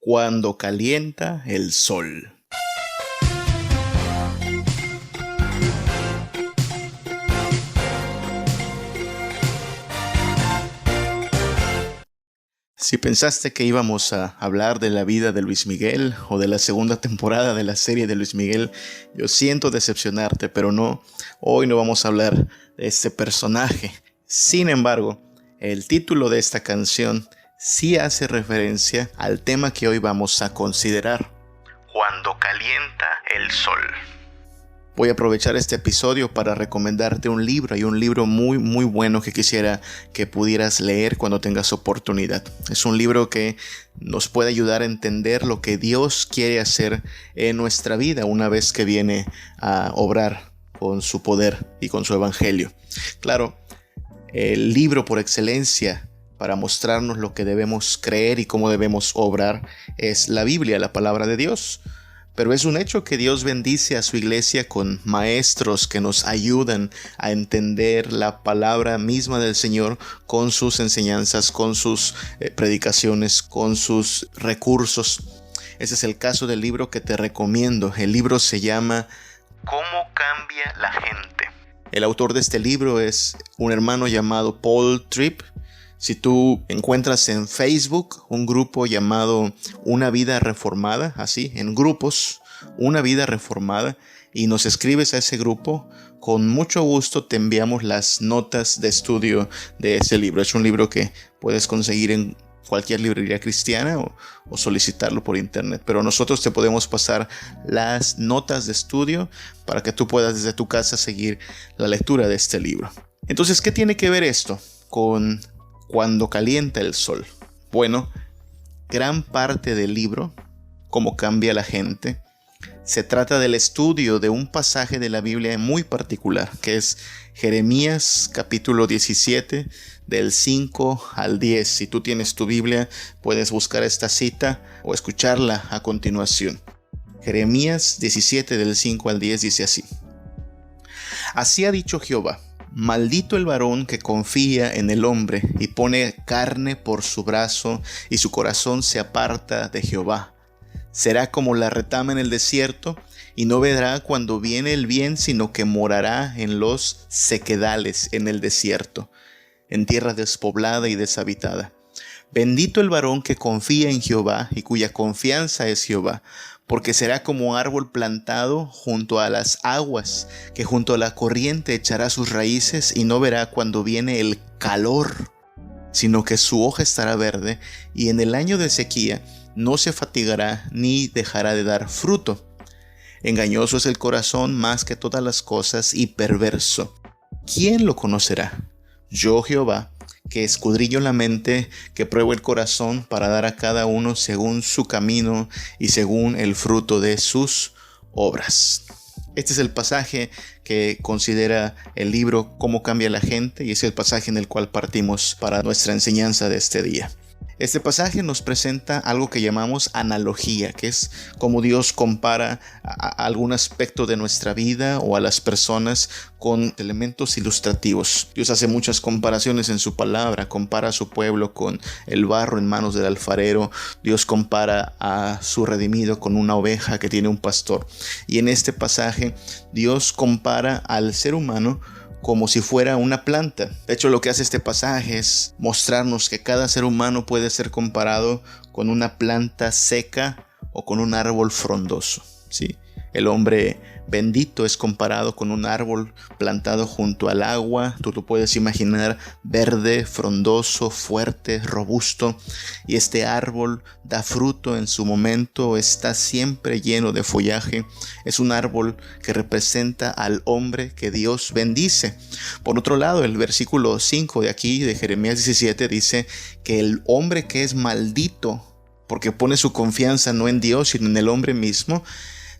Cuando calienta el sol. Si pensaste que íbamos a hablar de la vida de Luis Miguel o de la segunda temporada de la serie de Luis Miguel, yo siento decepcionarte, pero no, hoy no vamos a hablar de este personaje. Sin embargo, el título de esta canción sí hace referencia al tema que hoy vamos a considerar. Cuando calienta el sol. Voy a aprovechar este episodio para recomendarte un libro. Hay un libro muy bueno que quisiera que pudieras leer cuando tengas oportunidad. Es un libro que nos puede ayudar a entender lo que Dios quiere hacer en nuestra vida una vez que viene a obrar con su poder y con su evangelio. Claro, el libro por excelencia para mostrarnos lo que debemos creer y cómo debemos obrar es la Biblia, la palabra de Dios. Pero es un hecho que Dios bendice a su iglesia con maestros que nos ayudan a entender la palabra misma del Señor con sus enseñanzas, con sus predicaciones, con sus recursos. Ese es el caso del libro que te recomiendo. El libro se llama ¿Cómo cambia la gente? El autor de este libro es un hermano llamado Paul Tripp. Si tú encuentras en Facebook un grupo llamado Una Vida Reformada, así, en grupos, Una Vida Reformada, y nos escribes a ese grupo, con mucho gusto te enviamos las notas de estudio de ese libro. Es un libro que puedes conseguir en cualquier librería cristiana o solicitarlo por internet. Pero nosotros te podemos pasar las notas de estudio para que tú puedas desde tu casa seguir la lectura de este libro. Entonces, ¿qué tiene que ver esto con Cuando calienta el sol? Bueno, gran parte del libro, Cómo cambia la gente, se trata del estudio de un pasaje de la Biblia muy particular, que es Jeremías capítulo 17, del 5 al 10. Si tú tienes tu Biblia, puedes buscar esta cita o escucharla a continuación. Jeremías 17, del 5 al 10 dice así: Así ha dicho Jehová: Maldito el varón que confía en el hombre y pone carne por su brazo y su corazón se aparta de Jehová. Será como la retama en el desierto y no verá cuando viene el bien, sino que morará en los sequedales en el desierto, en tierra despoblada y deshabitada. Bendito el varón que confía en Jehová y cuya confianza es Jehová, porque será como árbol plantado junto a las aguas, que junto a la corriente echará sus raíces y no verá cuando viene el calor, sino que su hoja estará verde, y en el año de sequía no se fatigará ni dejará de dar fruto. Engañoso es el corazón más que todas las cosas y perverso. ¿Quién lo conocerá? Yo, Jehová, que escudriño la mente, que pruebo el corazón para dar a cada uno según su camino y según el fruto de sus obras. Este es el pasaje que considera el libro Cómo cambia la gente, y es el pasaje en el cual partimos para nuestra enseñanza de este día. Este pasaje nos presenta algo que llamamos analogía, que es como Dios compara a algún aspecto de nuestra vida o a las personas con elementos ilustrativos. Dios hace muchas comparaciones en su palabra, compara a su pueblo con el barro en manos del alfarero. Dios compara a su redimido con una oveja que tiene un pastor. Y en este pasaje Dios compara al ser humano como si fuera una planta. De hecho, lo que hace este pasaje es mostrarnos que cada ser humano puede ser comparado con una planta seca o con un árbol frondoso, ¿sí? El hombre bendito es comparado con un árbol plantado junto al agua. Tú lo puedes imaginar verde, frondoso, fuerte, robusto. Y este árbol da fruto en su momento, está siempre lleno de follaje. Es un árbol que representa al hombre que Dios bendice. Por otro lado, el versículo 5 de aquí, de Jeremías 17, dice que el hombre que es maldito, porque pone su confianza no en Dios, sino en el hombre mismo,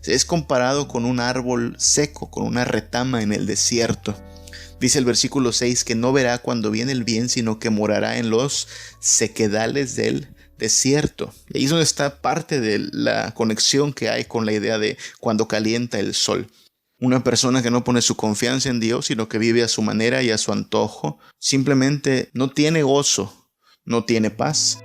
es comparado con un árbol seco, con una retama en el desierto. Dice el versículo 6 que no verá cuando viene el bien, sino que morará en los sequedales del desierto. Y ahí es donde está parte de la conexión que hay con la idea de cuando calienta el sol. Una persona que no pone su confianza en Dios, sino que vive a su manera y a su antojo, simplemente no tiene gozo, no tiene paz.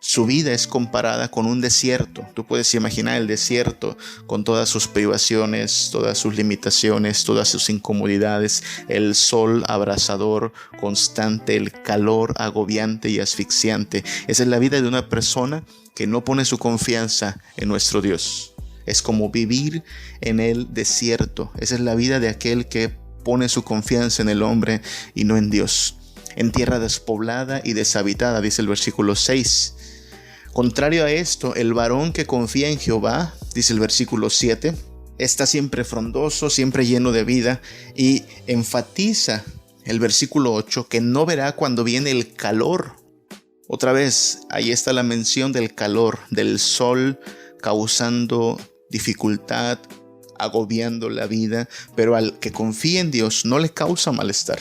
Su vida es comparada con un desierto. Tú puedes imaginar el desierto con todas sus privaciones, todas sus limitaciones, todas sus incomodidades, el sol abrasador constante, el calor agobiante y asfixiante. Esa es la vida de una persona que no pone su confianza en nuestro Dios. Es como vivir en el desierto. Esa es la vida de aquel que pone su confianza en el hombre y no en Dios. En tierra despoblada y deshabitada, dice el versículo 6. Contrario a esto, el varón que confía en Jehová, dice el versículo 7, está siempre frondoso, siempre lleno de vida, y enfatiza el versículo 8 que no verá cuando viene el calor. Otra vez, ahí está la mención del calor, del sol causando dificultad, agobiando la vida, pero al que confía en Dios no le causa malestar.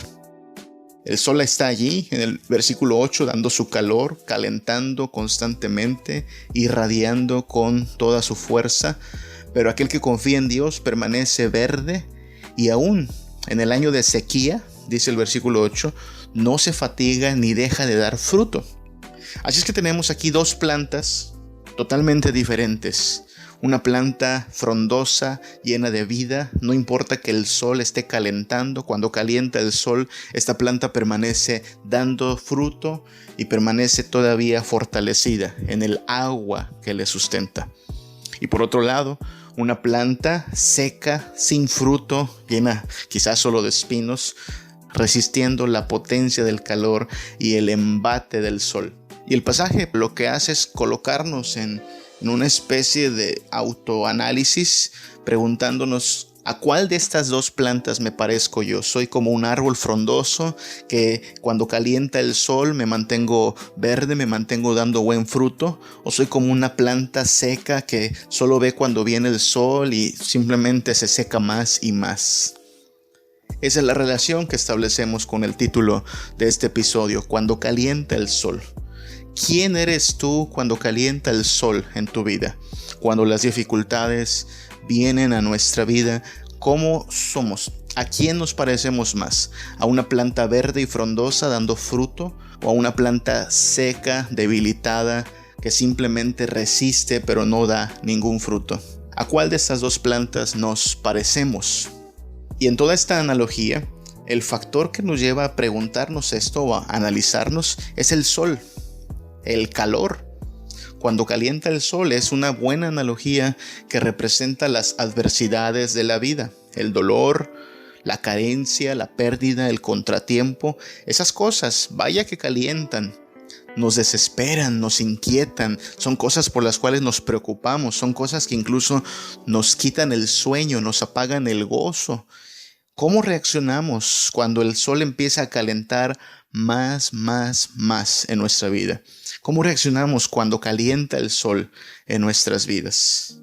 El sol está allí en el versículo 8 dando su calor, calentando constantemente, irradiando con toda su fuerza, pero aquel que confía en Dios permanece verde y aún en el año de sequía, dice el versículo 8, no se fatiga ni deja de dar fruto. Así es que tenemos aquí dos plantas totalmente diferentes. Una planta frondosa, llena de vida, no importa que el sol esté calentando, cuando calienta el sol, esta planta permanece dando fruto y permanece todavía fortalecida en el agua que le sustenta. Y por otro lado, una planta seca, sin fruto, llena quizás solo de espinos, resistiendo la potencia del calor y el embate del sol. Y el pasaje lo que hace es colocarnos en una especie de autoanálisis, preguntándonos ¿a cuál de estas dos plantas me parezco yo? ¿Soy como un árbol frondoso que cuando calienta el sol me mantengo verde, me mantengo dando buen fruto? ¿O soy como una planta seca que solo ve cuando viene el sol y simplemente se seca más y más? Esa es la relación que establecemos con el título de este episodio, cuando calienta el sol. ¿Quién eres tú cuando calienta el sol en tu vida? Cuando las dificultades vienen a nuestra vida, ¿cómo somos? ¿A quién nos parecemos más? ¿A una planta verde y frondosa dando fruto? ¿O a una planta seca, debilitada, que simplemente resiste pero no da ningún fruto? ¿A cuál de estas dos plantas nos parecemos? Y en toda esta analogía, el factor que nos lleva a preguntarnos esto o a analizarnos es el sol. El calor. Cuando calienta el sol es una buena analogía que representa las adversidades de la vida, el dolor, la carencia, la pérdida, el contratiempo. Esas cosas, vaya que calientan, nos desesperan, nos inquietan, son cosas por las cuales nos preocupamos, son cosas que incluso nos quitan el sueño, nos apagan el gozo. ¿Cómo reaccionamos cuando el sol empieza a calentar más en nuestra vida? ¿Cómo reaccionamos cuando calienta el sol en nuestras vidas?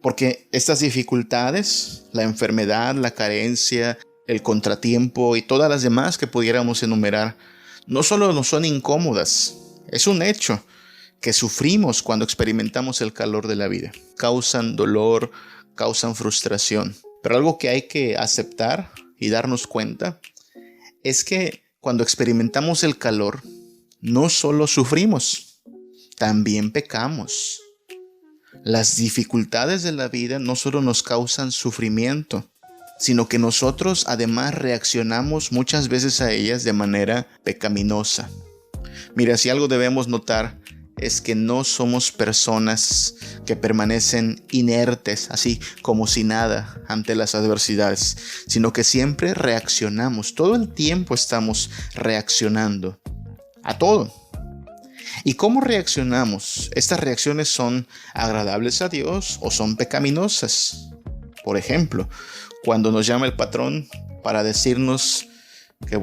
Porque estas dificultades, la enfermedad, la carencia, el contratiempo y todas las demás que pudiéramos enumerar, no solo nos son incómodas, es un hecho que sufrimos cuando experimentamos el calor de la vida. Causan dolor, causan frustración. Pero algo que hay que aceptar y darnos cuenta es que cuando experimentamos el calor, no solo sufrimos, también pecamos. Las dificultades de la vida no solo nos causan sufrimiento, sino que nosotros además reaccionamos muchas veces a ellas de manera pecaminosa. Mira, si algo debemos notar es que no somos personas que permanecen inertes, así como si nada, ante las adversidades, sino que siempre reaccionamos. Todo el tiempo estamos reaccionando a todo. ¿Y cómo reaccionamos? ¿Estas reacciones son agradables a Dios o son pecaminosas? Por ejemplo, cuando nos llama el patrón para decirnos que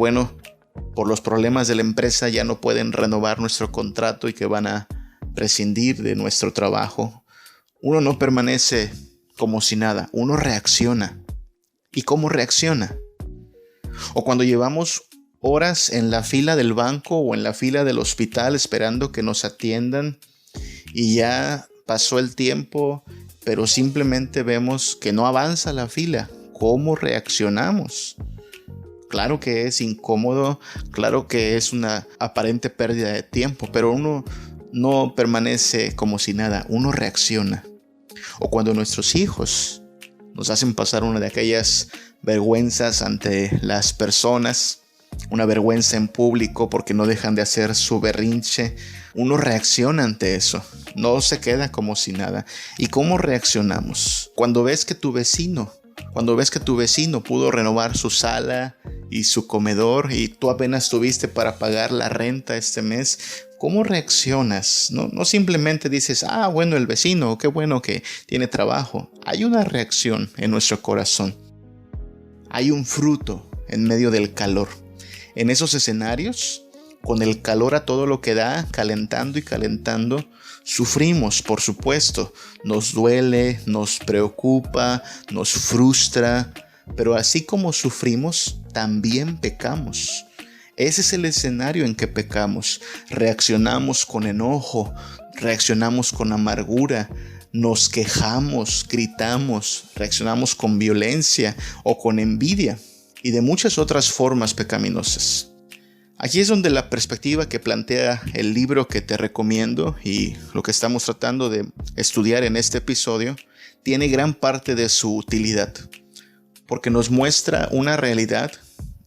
por los problemas de la empresa ya no pueden renovar nuestro contrato y que van a prescindir de nuestro trabajo, uno no permanece como si nada, uno reacciona. ¿Y cómo reacciona? O cuando llevamos horas en la fila del banco o en la fila del hospital esperando que nos atiendan y ya pasó el tiempo, pero simplemente vemos que no avanza la fila. ¿Cómo reaccionamos? Claro que es incómodo, claro que es una aparente pérdida de tiempo, pero uno no permanece como si nada, uno reacciona. O cuando nuestros hijos nos hacen pasar una de aquellas vergüenzas ante las personas, una vergüenza en público porque no dejan de hacer su berrinche, uno reacciona ante eso, no se queda como si nada. ¿Y cómo reaccionamos? Cuando ves que tu vecino pudo renovar su sala y su comedor y tú apenas tuviste para pagar la renta este mes, ¿cómo reaccionas? No simplemente dices, bueno, el vecino, qué bueno que tiene trabajo. Hay una reacción en nuestro corazón. Hay un fruto en medio del calor. En esos escenarios, con el calor a todo lo que da, calentando y calentando, sufrimos, por supuesto. Nos duele, nos preocupa, nos frustra. Pero así como sufrimos, también pecamos. Ese es el escenario en que pecamos. Reaccionamos con enojo, reaccionamos con amargura, nos quejamos, gritamos, reaccionamos con violencia o con envidia y de muchas otras formas pecaminosas. Aquí es donde la perspectiva que plantea el libro que te recomiendo y lo que estamos tratando de estudiar en este episodio tiene gran parte de su utilidad, porque nos muestra una realidad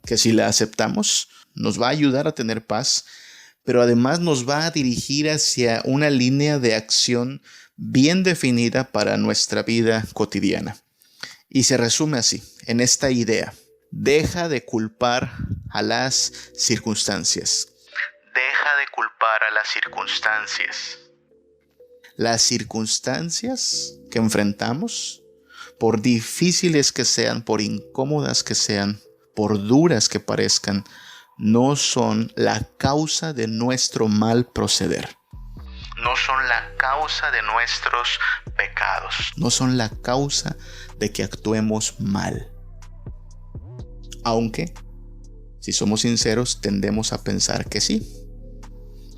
que si la aceptamos nos va a ayudar a tener paz, pero además nos va a dirigir hacia una línea de acción bien definida para nuestra vida cotidiana. Y se resume así, en esta idea: deja de culpar a las circunstancias. Deja de culpar a las circunstancias. Las circunstancias que enfrentamos, por difíciles que sean, por incómodas que sean, por duras que parezcan, no son la causa de nuestro mal proceder. No son la causa de nuestros pecados. No son la causa de que actuemos mal. Aunque, si somos sinceros, tendemos a pensar que sí.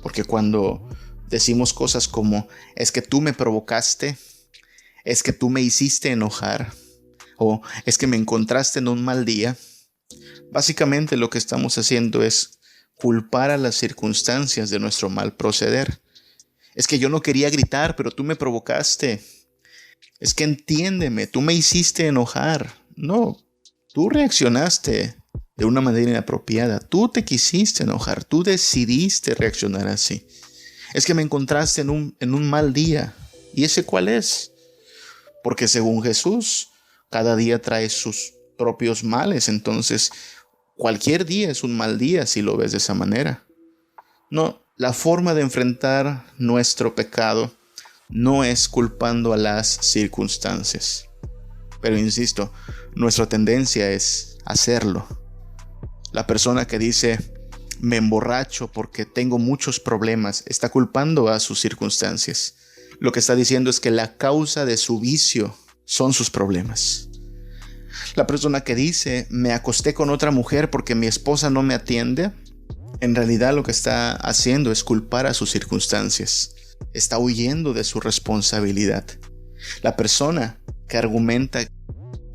Porque cuando decimos cosas como, es que tú me provocaste, es que tú me hiciste enojar, o es que me encontraste en un mal día, básicamente lo que estamos haciendo es culpar a las circunstancias de nuestro mal proceder. Es que yo no quería gritar, pero tú me provocaste. Es que entiéndeme, tú me hiciste enojar. No, tú reaccionaste de una manera inapropiada. Tú te quisiste enojar, tú decidiste reaccionar así. Es que me encontraste en un mal día. ¿Y ese cuál es? Porque según Jesús, cada día trae sus propios males. Entonces, cualquier día es un mal día si lo ves de esa manera. No, la forma de enfrentar nuestro pecado no es culpando a las circunstancias. Pero insisto, nuestra tendencia es hacerlo. La persona que dice, me emborracho porque tengo muchos problemas, está culpando a sus circunstancias. Lo que está diciendo es que la causa de su vicio son sus problemas. La persona que dice, me acosté con otra mujer porque mi esposa no me atiende, en realidad lo que está haciendo es culpar a sus circunstancias. Está huyendo de su responsabilidad. La persona que argumenta,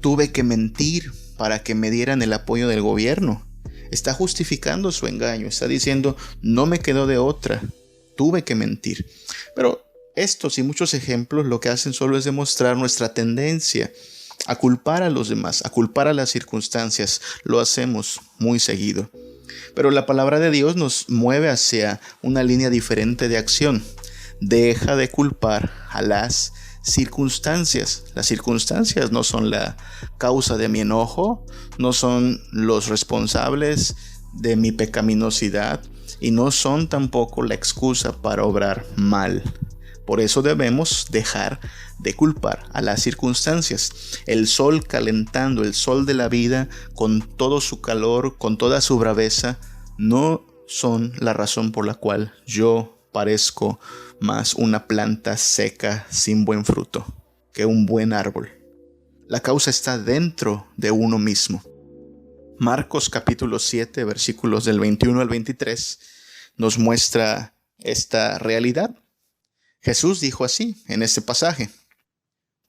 tuve que mentir para que me dieran el apoyo del gobierno, está justificando su engaño. Está diciendo, no me quedó de otra, tuve que mentir. Pero estos y muchos ejemplos lo que hacen solo es demostrar nuestra tendencia a culpar a los demás, a culpar a las circunstancias. Lo hacemos muy seguido. Pero la palabra de Dios nos mueve hacia una línea diferente de acción. Deja de culpar a las circunstancias. Las circunstancias no son la causa de mi enojo, no son los responsables de mi pecaminosidad y no son tampoco la excusa para obrar mal. Por eso debemos dejar de culpar a las circunstancias. El sol calentando, el sol de la vida, con todo su calor, con toda su braveza, no son la razón por la cual yo parezco más una planta seca sin buen fruto que un buen árbol. La causa está dentro de uno mismo. Marcos capítulo 7, versículos del 21 al 23, nos muestra esta realidad. Jesús dijo así en este pasaje: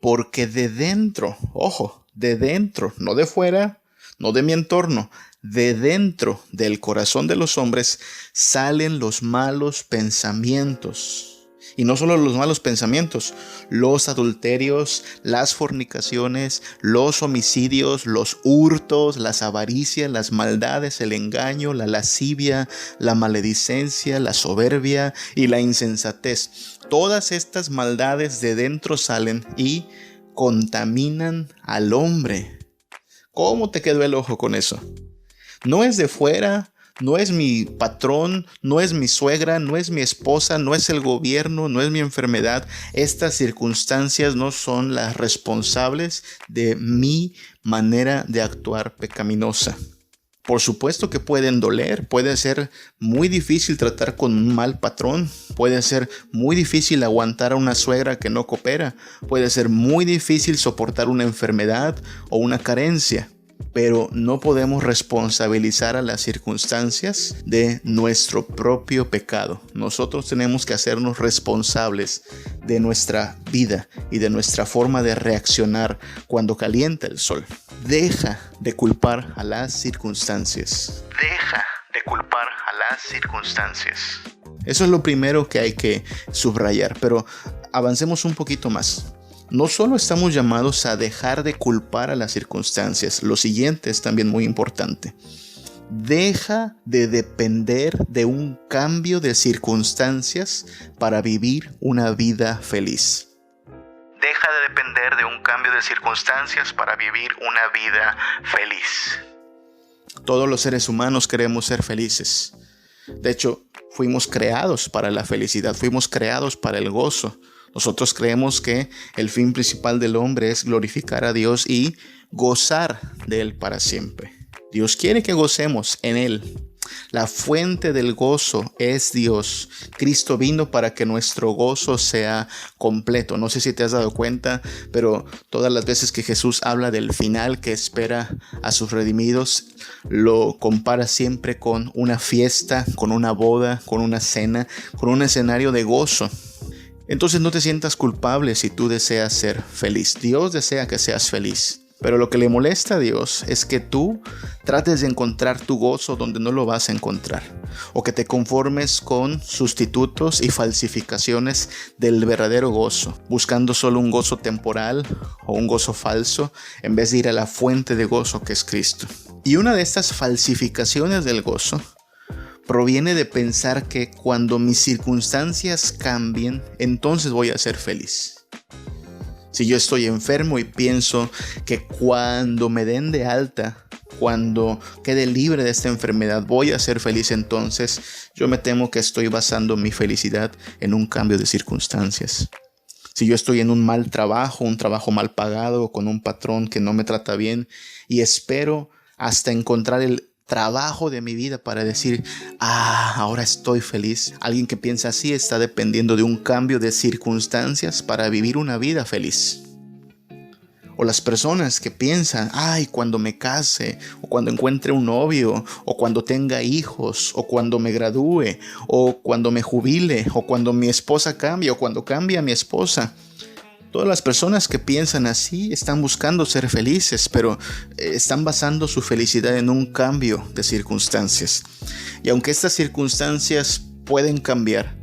porque de dentro, ojo, de dentro, no de fuera, no de mi entorno, de dentro del corazón de los hombres salen los malos pensamientos, Y no solo los malos pensamientos, los adulterios, las fornicaciones, los homicidios, los hurtos, las avaricias, las maldades, el engaño, la lascivia, la maledicencia, la soberbia y la insensatez. Todas estas maldades de dentro salen y contaminan al hombre. ¿Cómo te quedó el ojo con eso? No es de fuera. No es mi patrón, no es mi suegra, no es mi esposa, no es el gobierno, no es mi enfermedad. Estas circunstancias no son las responsables de mi manera de actuar pecaminosa. Por supuesto que pueden doler, puede ser muy difícil tratar con un mal patrón, puede ser muy difícil aguantar a una suegra que no coopera, puede ser muy difícil soportar una enfermedad o una carencia. Pero no podemos responsabilizar a las circunstancias de nuestro propio pecado. Nosotros tenemos que hacernos responsables de nuestra vida y de nuestra forma de reaccionar cuando calienta el sol. Deja de culpar a las circunstancias. Deja de culpar a las circunstancias. Eso es lo primero que hay que subrayar, pero avancemos un poquito más. No solo estamos llamados a dejar de culpar a las circunstancias, lo siguiente es también muy importante. Deja de depender de un cambio de circunstancias para vivir una vida feliz. Deja de depender de un cambio de circunstancias para vivir una vida feliz. Todos los seres humanos queremos ser felices. De hecho, fuimos creados para la felicidad, fuimos creados para el gozo. Nosotros creemos que el fin principal del hombre es glorificar a Dios y gozar de Él para siempre. Dios quiere que gocemos en Él. La fuente del gozo es Dios. Cristo vino para que nuestro gozo sea completo. No sé si te has dado cuenta, pero todas las veces que Jesús habla del final que espera a sus redimidos, lo compara siempre con una fiesta, con una boda, con una cena, con un escenario de gozo. Entonces no te sientas culpable si tú deseas ser feliz. Dios desea que seas feliz. Pero lo que le molesta a Dios es que tú trates de encontrar tu gozo donde no lo vas a encontrar. O que te conformes con sustitutos y falsificaciones del verdadero gozo, buscando solo un gozo temporal o un gozo falso, en vez de ir a la fuente de gozo que es Cristo. Y una de estas falsificaciones del gozo proviene de pensar que cuando mis circunstancias cambien, entonces voy a ser feliz. Si yo estoy enfermo y pienso que cuando me den de alta, cuando quede libre de esta enfermedad, voy a ser feliz, entonces yo me temo que estoy basando mi felicidad en un cambio de circunstancias. Si yo estoy en un mal trabajo, un trabajo mal pagado, con un patrón que no me trata bien, y espero hasta encontrar el trabajo de mi vida para decir, ahora estoy feliz. Alguien que piensa así está dependiendo de un cambio de circunstancias para vivir una vida feliz. O las personas que piensan, cuando me case, o cuando encuentre un novio, o cuando tenga hijos, o cuando me gradúe, o cuando me jubile, o cuando mi esposa cambie, o cuando cambie a mi esposa. Todas las personas que piensan así están buscando ser felices, pero están basando su felicidad en un cambio de circunstancias. Y aunque estas circunstancias pueden cambiar,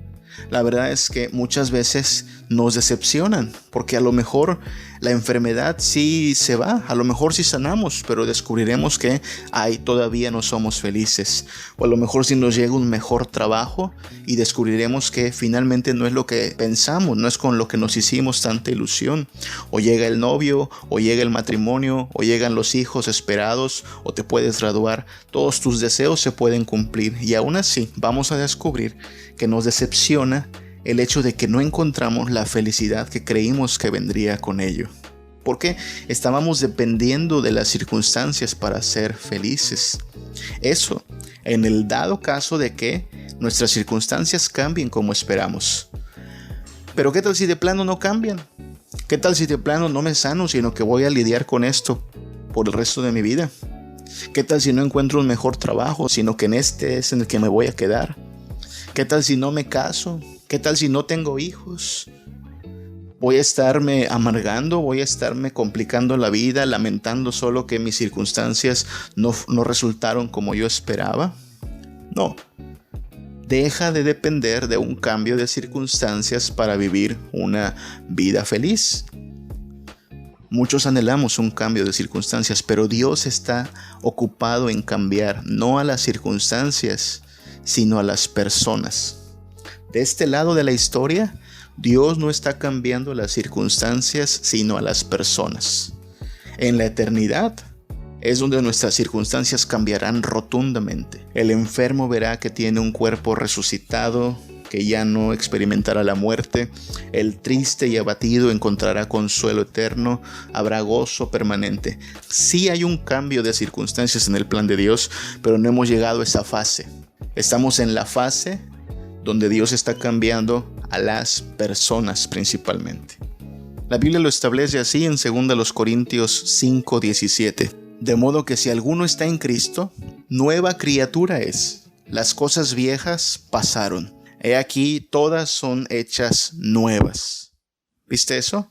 la verdad es que muchas veces nos decepcionan, porque a lo mejor la enfermedad sí se va, a lo mejor sí sanamos, pero descubriremos que todavía no somos felices. O a lo mejor sí nos llega un mejor trabajo y descubriremos que finalmente no es lo que pensamos, no es con lo que nos hicimos tanta ilusión. O llega el novio, o llega el matrimonio, o llegan los hijos esperados, o te puedes graduar. Todos tus deseos se pueden cumplir y aún así vamos a descubrir que nos decepciona el hecho de que no encontramos la felicidad que creímos que vendría con ello. Porque estábamos dependiendo de las circunstancias para ser felices. Eso, en el dado caso de que nuestras circunstancias cambien como esperamos. Pero ¿qué tal si de plano no cambian? ¿Qué tal si de plano no me sano, sino que voy a lidiar con esto por el resto de mi vida? ¿Qué tal si no encuentro un mejor trabajo, sino que en este es en el que me voy a quedar? ¿Qué tal si no me caso? ¿Qué tal si no tengo hijos? ¿Voy a estarme amargando? ¿Voy a estarme complicando la vida, lamentando solo que mis circunstancias no resultaron como yo esperaba? No. Deja de depender de un cambio de circunstancias para vivir una vida feliz. Muchos anhelamos un cambio de circunstancias, pero Dios está ocupado en cambiar no a las circunstancias, sino a las personas. De este lado de la historia, Dios no está cambiando las circunstancias, sino a las personas. En la eternidad es donde nuestras circunstancias cambiarán rotundamente. El enfermo verá que tiene un cuerpo resucitado, que ya no experimentará la muerte. El triste y abatido encontrará consuelo eterno, habrá gozo permanente. Sí hay un cambio de circunstancias en el plan de Dios, pero no hemos llegado a esa fase. Estamos en la fase donde Dios está cambiando a las personas principalmente. La Biblia lo establece así en 2 Corintios 5:17. De modo que si alguno está en Cristo, nueva criatura es. Las cosas viejas pasaron. He aquí, todas son hechas nuevas. ¿Viste eso?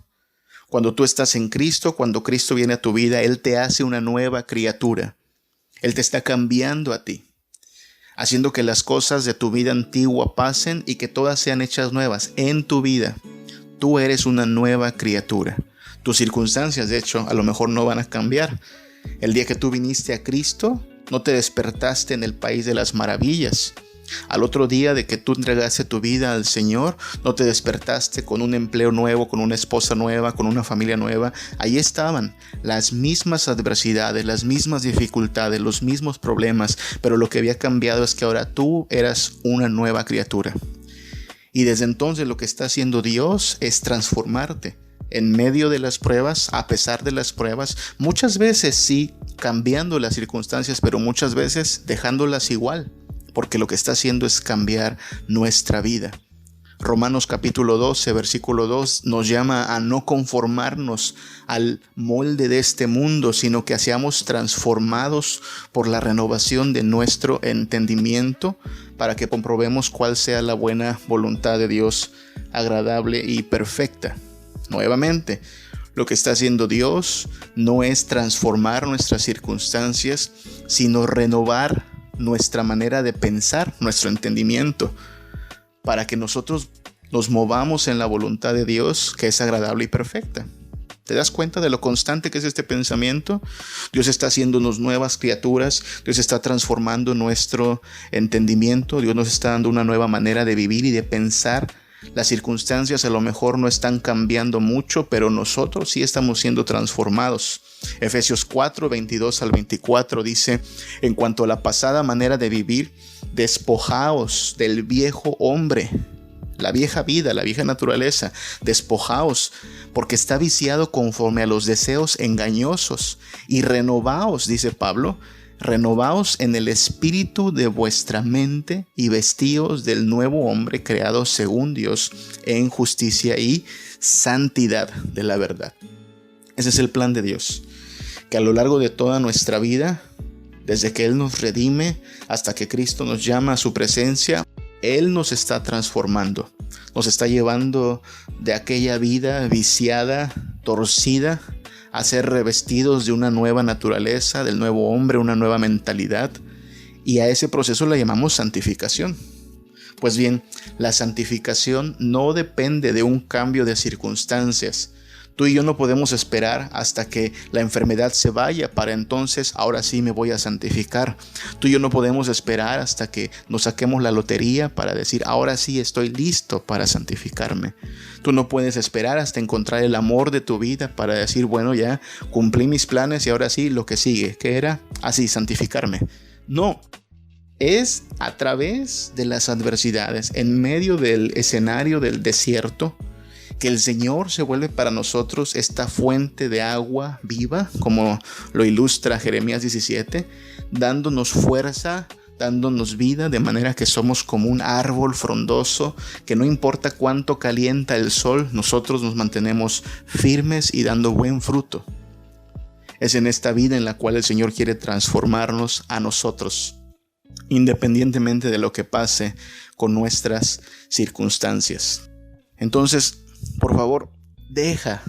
Cuando tú estás en Cristo, cuando Cristo viene a tu vida, Él te hace una nueva criatura. Él te está cambiando a ti, haciendo que las cosas de tu vida antigua pasen y que todas sean hechas nuevas en tu vida. Tú eres una nueva criatura. Tus circunstancias, de hecho, a lo mejor no van a cambiar. El día que tú viniste a Cristo, no te despertaste en el país de las maravillas. Al otro día de que tú entregaste tu vida al Señor, no te despertaste con un empleo nuevo, con una esposa nueva, con una familia nueva. Ahí estaban las mismas adversidades, las mismas dificultades, los mismos problemas, pero lo que había cambiado es que ahora tú eras una nueva criatura. Y desde entonces lo que está haciendo Dios es transformarte en medio de las pruebas, a pesar de las pruebas, muchas veces sí cambiando las circunstancias, pero muchas veces dejándolas igual, porque lo que está haciendo es cambiar nuestra vida. Romanos capítulo 12, versículo 2 nos llama a no conformarnos al molde de este mundo, sino que seamos transformados por la renovación de nuestro entendimiento para que comprobemos cuál sea la buena voluntad de Dios, agradable y perfecta. Nuevamente, lo que está haciendo Dios no es transformar nuestras circunstancias, sino renovar nuestra manera de pensar, nuestro entendimiento, para que nosotros nos movamos en la voluntad de Dios, que es agradable y perfecta. ¿Te das cuenta de lo constante que es este pensamiento? Dios está haciéndonos nuevas criaturas, Dios está transformando nuestro entendimiento, Dios nos está dando una nueva manera de vivir y de pensar. Las circunstancias a lo mejor no están cambiando mucho, pero nosotros sí estamos siendo transformados. Efesios 4, 22 al 24 dice: en cuanto a la pasada manera de vivir, despojaos del viejo hombre, la vieja vida, la vieja naturaleza, despojaos, porque está viciado conforme a los deseos engañosos, y renovaos, dice Pablo, renovaos en el espíritu de vuestra mente y vestíos del nuevo hombre creado según Dios en justicia y santidad de la verdad. Ese es el plan de Dios, que a lo largo de toda nuestra vida, desde que Él nos redime hasta que Cristo nos llama a su presencia, Él nos está transformando, nos está llevando de aquella vida viciada, torcida, a ser revestidos de una nueva naturaleza, del nuevo hombre, una nueva mentalidad, y a ese proceso le llamamos santificación. Pues bien, la santificación no depende de un cambio de circunstancias. Tú y yo no podemos esperar hasta que la enfermedad se vaya para entonces, ahora sí me voy a santificar. Tú y yo no podemos esperar hasta que nos saquemos la lotería para decir, ahora sí estoy listo para santificarme. Tú no puedes esperar hasta encontrar el amor de tu vida para decir, bueno, ya cumplí mis planes y ahora sí lo que sigue. ¿Qué era? Así, santificarme. No. Es a través de las adversidades, en medio del escenario del desierto, que el Señor se vuelve para nosotros esta fuente de agua viva, como lo ilustra Jeremías 17, dándonos fuerza, dándonos vida, de manera que somos como un árbol frondoso, que no importa cuánto calienta el sol, nosotros nos mantenemos firmes y dando buen fruto. Es en esta vida en la cual el Señor quiere transformarnos a nosotros, independientemente de lo que pase con nuestras circunstancias. Entonces, por favor, deja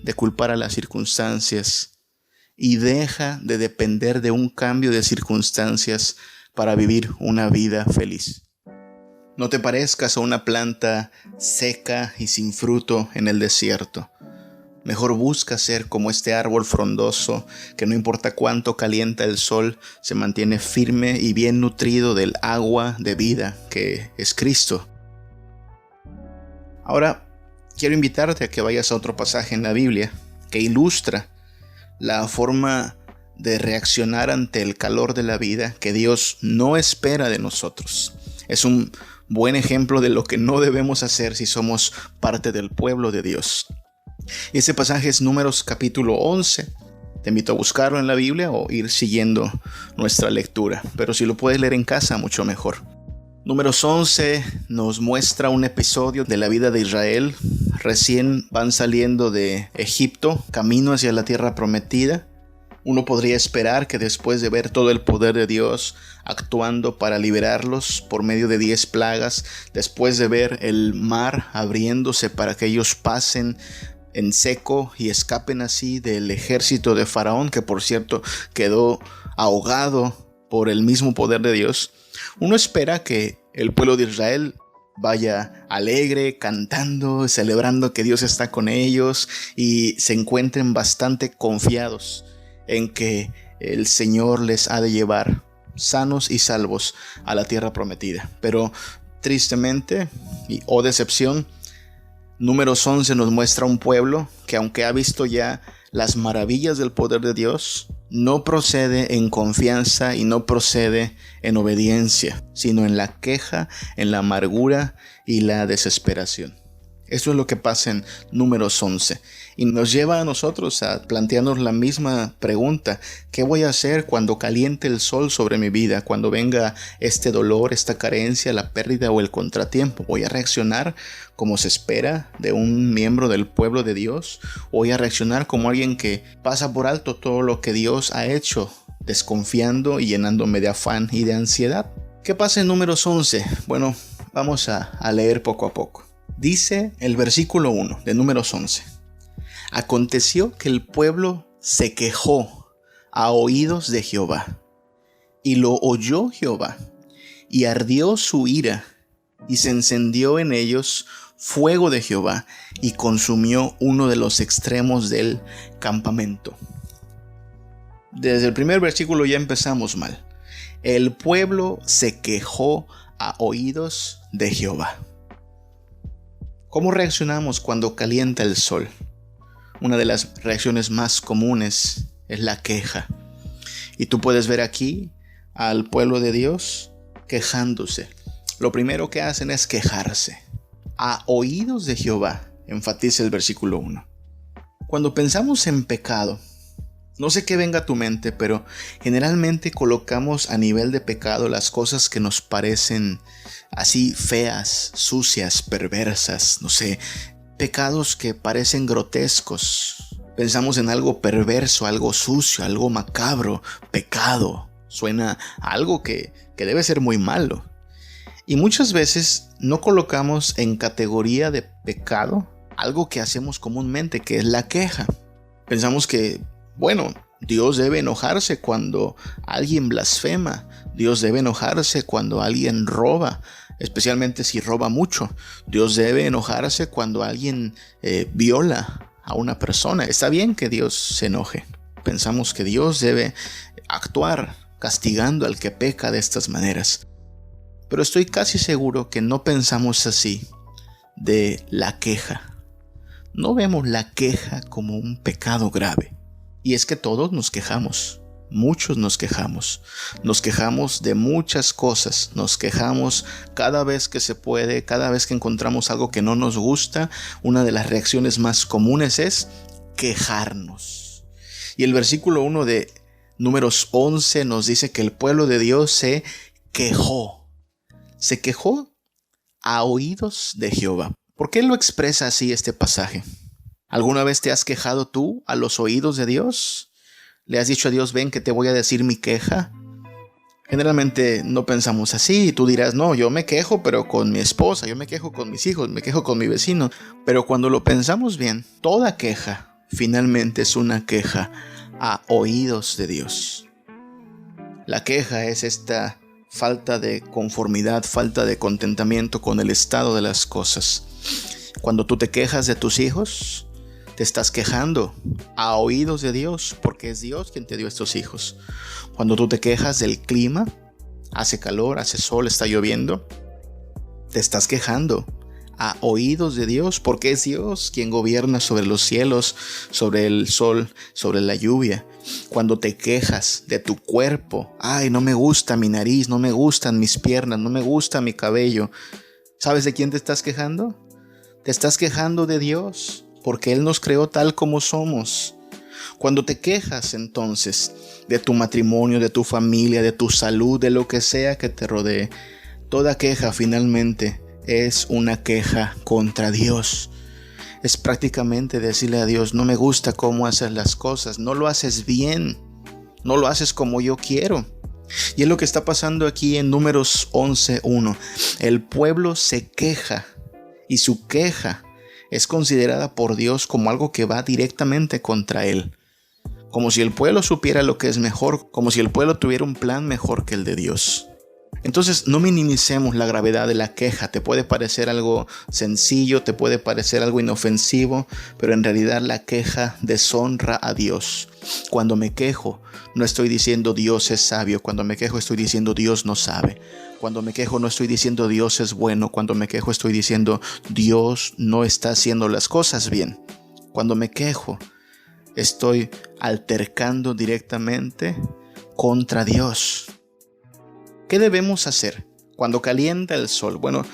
de culpar a las circunstancias y deja de depender de un cambio de circunstancias para vivir una vida feliz. No te parezcas a una planta seca y sin fruto en el desierto. Mejor busca ser como este árbol frondoso que no importa cuánto calienta el sol, se mantiene firme y bien nutrido del agua de vida que es Cristo. Ahora, quiero invitarte a que vayas a otro pasaje en la Biblia que ilustra la forma de reaccionar ante el calor de la vida que Dios no espera de nosotros. Es un buen ejemplo de lo que no debemos hacer si somos parte del pueblo de Dios. Ese pasaje es Números capítulo 11. Te invito a buscarlo en la Biblia o ir siguiendo nuestra lectura, pero si lo puedes leer en casa, mucho mejor. Números 11 nos muestra un episodio de la vida de Israel. Recién van saliendo de Egipto, camino hacia la tierra prometida. Uno podría esperar que después de ver todo el poder de Dios actuando para liberarlos por medio de 10 plagas, después de ver el mar abriéndose para que ellos pasen en seco y escapen así del ejército de Faraón, que por cierto quedó ahogado por el mismo poder de Dios, uno espera que el pueblo de Israel vaya alegre, cantando, celebrando que Dios está con ellos y se encuentren bastante confiados en que el Señor les ha de llevar sanos y salvos a la tierra prometida. Pero tristemente, decepción, Números 11 nos muestra un pueblo que, aunque ha visto ya las maravillas del poder de Dios, no procede en confianza y no procede en obediencia, sino en la queja, en la amargura y la desesperación. Esto es lo que pasa en Números 11 y nos lleva a nosotros a plantearnos la misma pregunta: ¿qué voy a hacer cuando caliente el sol sobre mi vida? Cuando venga este dolor, esta carencia, la pérdida o el contratiempo, ¿voy a reaccionar como se espera de un miembro del pueblo de Dios? ¿O voy a reaccionar como alguien que pasa por alto todo lo que Dios ha hecho, desconfiando y llenándome de afán y de ansiedad? ¿Qué pasa en Números 11? Bueno, vamos a leer poco a poco. Dice el versículo 1 de Números 11: Aconteció que el pueblo se quejó a oídos de Jehová, y lo oyó Jehová, y ardió su ira, y se encendió en ellos fuego de Jehová, y consumió uno de los extremos del campamento. Desde el primer versículo ya empezamos mal. El pueblo se quejó a oídos de Jehová. ¿Cómo reaccionamos cuando calienta el sol? Una de las reacciones más comunes es la queja. Y tú puedes ver aquí al pueblo de Dios quejándose. Lo primero que hacen es quejarse. A oídos de Jehová, enfatiza el versículo 1. Cuando pensamos en pecado, no sé qué venga a tu mente, pero generalmente colocamos a nivel de pecado las cosas que nos parecen así feas, sucias, perversas, no sé, pecados que parecen grotescos. Pensamos en algo perverso, algo sucio, algo macabro, pecado. Suena a algo que debe ser muy malo. Y muchas veces no colocamos en categoría de pecado algo que hacemos comúnmente, que es la queja. Pensamos que, bueno, Dios debe enojarse cuando alguien blasfema. Dios debe enojarse cuando alguien roba, especialmente si roba mucho. Dios debe enojarse cuando alguien viola a una persona. Está bien que Dios se enoje. Pensamos que Dios debe actuar castigando al que peca de estas maneras. Pero estoy casi seguro que no pensamos así de la queja. No vemos la queja como un pecado grave. Y es que todos nos quejamos. Muchos nos quejamos. Nos quejamos de muchas cosas. Nos quejamos cada vez que se puede, cada vez que encontramos algo que no nos gusta. Una de las reacciones más comunes es quejarnos. Y el versículo 1 de Números 11 nos dice que el pueblo de Dios se quejó. Se quejó a oídos de Jehová. ¿Por qué lo expresa así este pasaje? ¿Alguna vez te has quejado tú a los oídos de Dios? ¿Le has dicho a Dios, ven que te voy a decir mi queja? Generalmente no pensamos así. Tú dirás, no, yo me quejo pero con mi esposa, yo me quejo con mis hijos, me quejo con mi vecino. Pero cuando lo pensamos bien, toda queja finalmente es una queja a oídos de Dios. La queja es esta falta de conformidad, falta de contentamiento con el estado de las cosas. Cuando tú te quejas de tus hijos, te estás quejando a oídos de Dios, porque es Dios quien te dio estos hijos. Cuando tú te quejas del clima, hace calor, hace sol, está lloviendo, te estás quejando a oídos de Dios, porque es Dios quien gobierna sobre los cielos, sobre el sol, sobre la lluvia. Cuando te quejas de tu cuerpo, ay, no me gusta mi nariz, no me gustan mis piernas, no me gusta mi cabello. ¿Sabes de quién te estás quejando? Te estás quejando de Dios, porque Él nos creó tal como somos. Cuando te quejas entonces de tu matrimonio, de tu familia, de tu salud, de lo que sea que te rodee, toda queja finalmente es una queja contra Dios. Es prácticamente decirle a Dios, no me gusta cómo haces las cosas, no lo haces bien, no lo haces como yo quiero. Y es lo que está pasando aquí en Números 11:1. El pueblo se queja y su queja es considerada por Dios como algo que va directamente contra Él. Como si el pueblo supiera lo que es mejor, como si el pueblo tuviera un plan mejor que el de Dios. Entonces no minimicemos la gravedad de la queja. Te puede parecer algo sencillo, te puede parecer algo inofensivo, pero en realidad la queja deshonra a Dios. Cuando me quejo, no estoy diciendo Dios es sabio. Cuando me quejo estoy diciendo Dios no sabe. Cuando me quejo no estoy diciendo Dios es bueno. Cuando me quejo estoy diciendo Dios no está haciendo las cosas bien. Cuando me quejo estoy altercando directamente contra Dios. ¿Qué debemos hacer cuando calienta el sol? Bueno,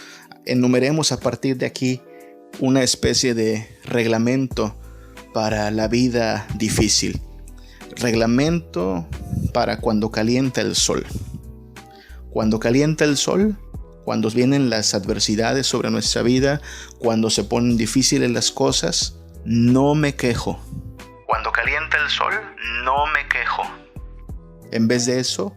enumeremos a partir de aquí una especie de reglamento para la vida difícil. Reglamento para cuando calienta el sol. Cuando calienta el sol, cuando vienen las adversidades sobre nuestra vida, cuando se ponen difíciles las cosas, no me quejo. Cuando calienta el sol, no me quejo. En vez de eso,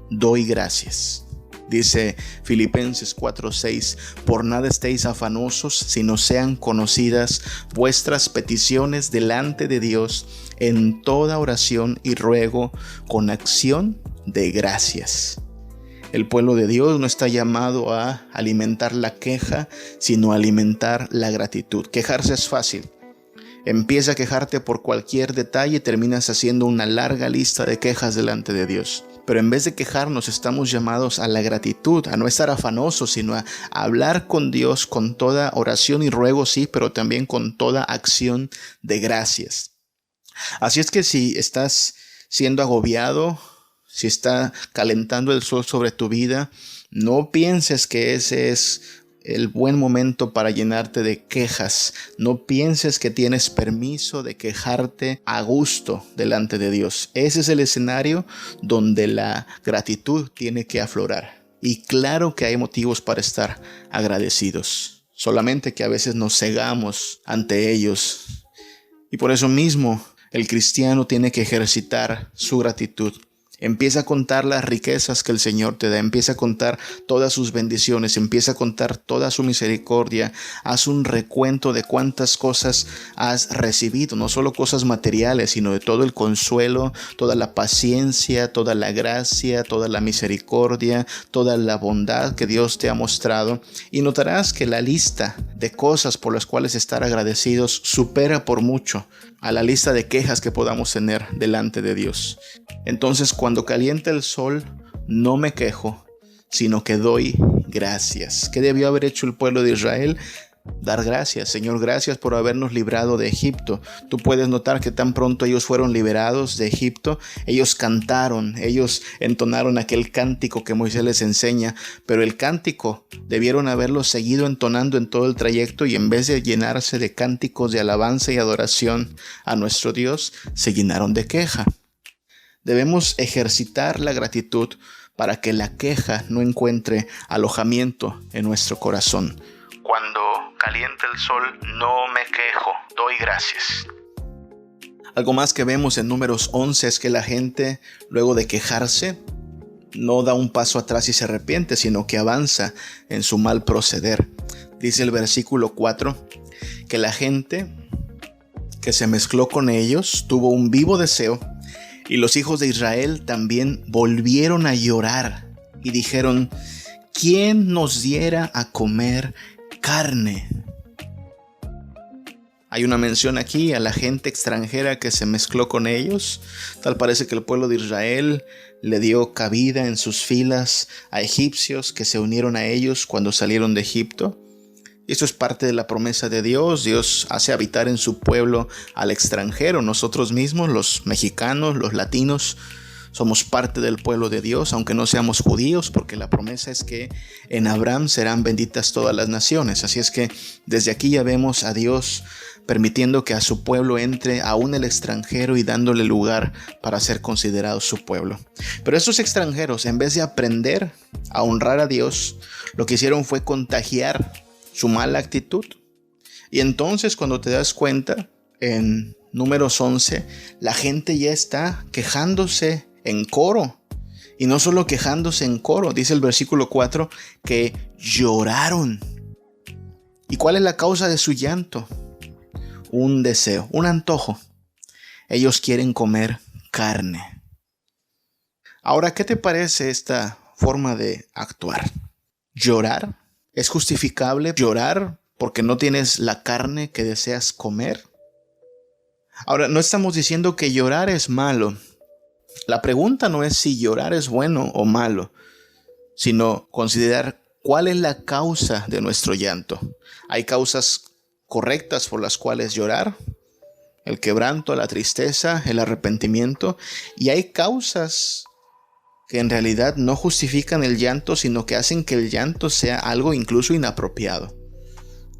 doy gracias. Dice Filipenses 4:6, por nada estéis afanosos, sino sean conocidas vuestras peticiones delante de Dios en toda oración y ruego con acción de gracias. El pueblo de Dios no está llamado a alimentar la queja, sino a alimentar la gratitud. Quejarse es fácil. Empieza a quejarte por cualquier detalle y terminas haciendo una larga lista de quejas delante de Dios. Pero en vez de quejarnos, estamos llamados a la gratitud, a no estar afanosos, sino a hablar con Dios con toda oración y ruego, sí, pero también con toda acción de gracias. Así es que si estás siendo agobiado, si está calentando el sol sobre tu vida, no pienses que ese es el buen momento para llenarte de quejas. No pienses que tienes permiso de quejarte a gusto delante de Dios. Ese es el escenario donde la gratitud tiene que aflorar. Y claro que hay motivos para estar agradecidos. Solamente que a veces nos cegamos ante ellos. Y por eso mismo el cristiano tiene que ejercitar su gratitud. Empieza a contar las riquezas que el Señor te da. Empieza a contar todas sus bendiciones. Empieza a contar toda su misericordia. Haz un recuento de cuántas cosas has recibido. No solo cosas materiales, sino de todo el consuelo, toda la paciencia, toda la gracia, toda la misericordia, toda la bondad que Dios te ha mostrado. Y notarás que la lista de cosas por las cuales estar agradecidos supera por mucho a la lista de quejas que podamos tener delante de Dios. Entonces, cuando calienta el sol, no me quejo, sino que doy gracias. ¿Qué debió haber hecho el pueblo de Israel? Dar gracias. Señor, gracias por habernos librado de Egipto. Tú puedes notar que tan pronto ellos fueron liberados de Egipto, ellos cantaron, ellos entonaron aquel cántico que Moisés les enseña, pero el cántico debieron haberlo seguido entonando en todo el trayecto, y en vez de llenarse de cánticos de alabanza y adoración a nuestro Dios, se llenaron de queja. Debemos ejercitar la gratitud para que la queja no encuentre alojamiento en nuestro corazón. Cuando calienta el sol, no me quejo, doy gracias. Algo más que vemos en Números 11 es que la gente, luego de quejarse, no da un paso atrás y se arrepiente, sino que avanza en su mal proceder. Dice el versículo 4 que la gente que se mezcló con ellos tuvo un vivo deseo, y los hijos de Israel también volvieron a llorar y dijeron: ¿quién nos diera a comer carne? Hay una mención aquí a la gente extranjera que se mezcló con ellos. Tal parece que el pueblo de Israel le dio cabida en sus filas a egipcios que se unieron a ellos cuando salieron de Egipto. Y eso es parte de la promesa de Dios. Dios hace habitar en su pueblo al extranjero. Nosotros mismos, los mexicanos, los latinos, somos parte del pueblo de Dios, aunque no seamos judíos, porque la promesa es que en Abraham serán benditas todas las naciones. Así es que desde aquí ya vemos a Dios permitiendo que a su pueblo entre aún el extranjero y dándole lugar para ser considerado su pueblo. Pero estos extranjeros, en vez de aprender a honrar a Dios, lo que hicieron fue contagiar su mala actitud. Y entonces, cuando te das cuenta, en Números 11, la gente ya está quejándose en coro. Y no solo quejándose en coro, dice el versículo 4, que lloraron. ¿Y cuál es la causa de su llanto? Un deseo, un antojo. Ellos quieren comer carne. Ahora, ¿qué te parece esta forma de actuar? ¿Llorar? ¿Es justificable llorar porque no tienes la carne que deseas comer? Ahora, no estamos diciendo que llorar es malo. La pregunta no es si llorar es bueno o malo, sino considerar cuál es la causa de nuestro llanto. Hay causas correctas por las cuales llorar: el quebranto, la tristeza, el arrepentimiento. Y hay causas que en realidad no justifican el llanto, sino que hacen que el llanto sea algo incluso inapropiado.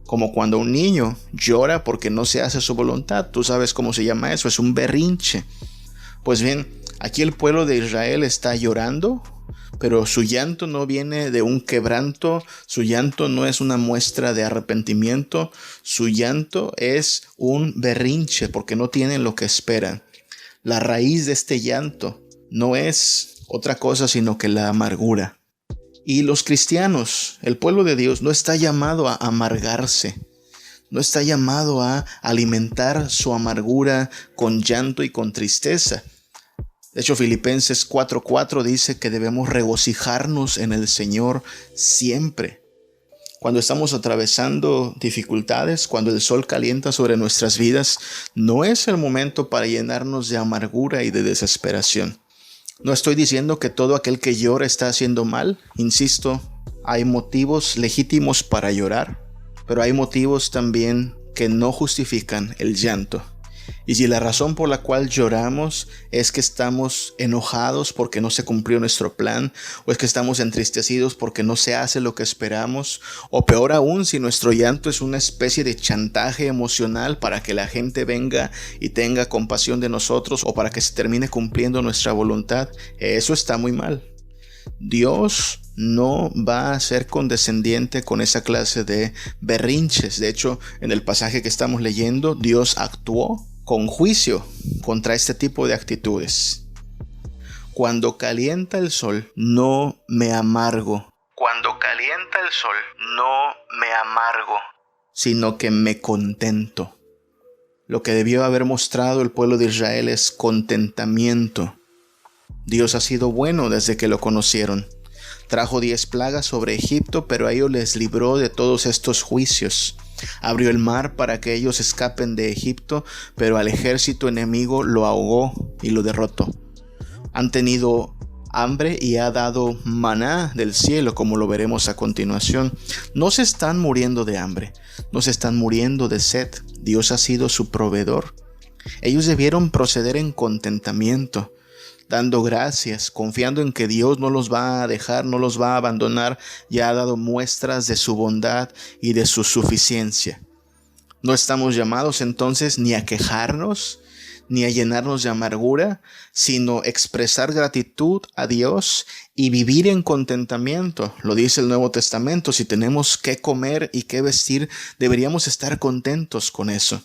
Como cuando un niño llora porque no se hace su voluntad. Tú sabes cómo se llama eso, es un berrinche. Pues bien, aquí el pueblo de Israel está llorando, pero su llanto no viene de un quebranto, su llanto no es una muestra de arrepentimiento, su llanto es un berrinche porque no tienen lo que esperan. La raíz de este llanto no es otra cosa sino que la amargura. Y los cristianos, el pueblo de Dios, no está llamado a amargarse, no está llamado a alimentar su amargura con llanto y con tristeza. De hecho, Filipenses 4:4 dice que debemos regocijarnos en el Señor siempre. Cuando estamos atravesando dificultades, cuando el sol calienta sobre nuestras vidas, no es el momento para llenarnos de amargura y de desesperación. No estoy diciendo que todo aquel que llora está haciendo mal. Insisto, hay motivos legítimos para llorar, pero hay motivos también que no justifican el llanto. Y si la razón por la cual lloramos es que estamos enojados porque no se cumplió nuestro plan, o es que estamos entristecidos porque no se hace lo que esperamos, o peor aún, si nuestro llanto es una especie de chantaje emocional para que la gente venga y tenga compasión de nosotros, o para que se termine cumpliendo nuestra voluntad, eso está muy mal. Dios no va a ser condescendiente con esa clase de berrinches. De hecho, en el pasaje que estamos leyendo, Dios actuó con juicio contra este tipo de actitudes. Cuando calienta el sol, no me amargo. Cuando calienta el sol, no me amargo, sino que me contento. Lo que debió haber mostrado el pueblo de Israel es contentamiento. Dios ha sido bueno desde que lo conocieron. Trajo 10 plagas sobre Egipto, pero a ellos les libró de todos estos juicios. Abrió el mar para que ellos escapen de Egipto, pero al ejército enemigo lo ahogó y lo derrotó. Han tenido hambre y ha dado maná del cielo, como lo veremos a continuación. No se están muriendo de hambre, no se están muriendo de sed. Dios ha sido su proveedor. Ellos debieron proceder en contentamiento, dando gracias, confiando en que Dios no los va a dejar, no los va a abandonar. Ya ha dado muestras de su bondad y de su suficiencia. No estamos llamados entonces ni a quejarnos, ni a llenarnos de amargura, sino expresar gratitud a Dios y vivir en contentamiento. Lo dice el Nuevo Testamento: si tenemos qué comer y qué vestir, deberíamos estar contentos con eso.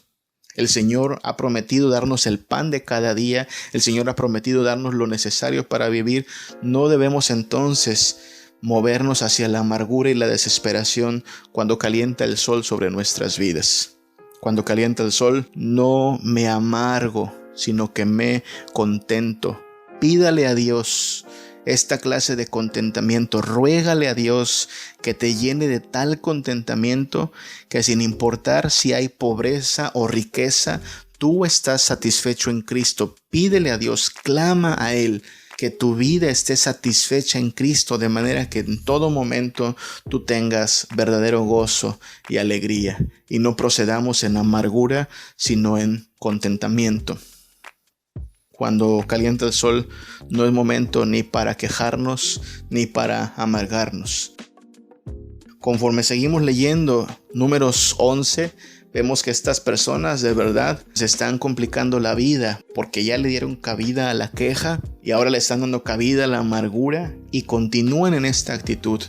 El Señor ha prometido darnos el pan de cada día. El Señor ha prometido darnos lo necesario para vivir. No debemos entonces movernos hacia la amargura y la desesperación cuando calienta el sol sobre nuestras vidas. Cuando calienta el sol, no me amargo, sino que me contento. Pídale a Dios esta clase de contentamiento. Ruégale a Dios que te llene de tal contentamiento que sin importar si hay pobreza o riqueza, tú estás satisfecho en Cristo. Pídele a Dios, clama a Él, que tu vida esté satisfecha en Cristo, de manera que en todo momento tú tengas verdadero gozo y alegría, y no procedamos en amargura, sino en contentamiento. Cuando calienta el sol, no es momento ni para quejarnos, ni para amargarnos. Conforme seguimos leyendo Números 11, vemos que estas personas de verdad se están complicando la vida porque ya le dieron cabida a la queja y ahora le están dando cabida a la amargura y continúan en esta actitud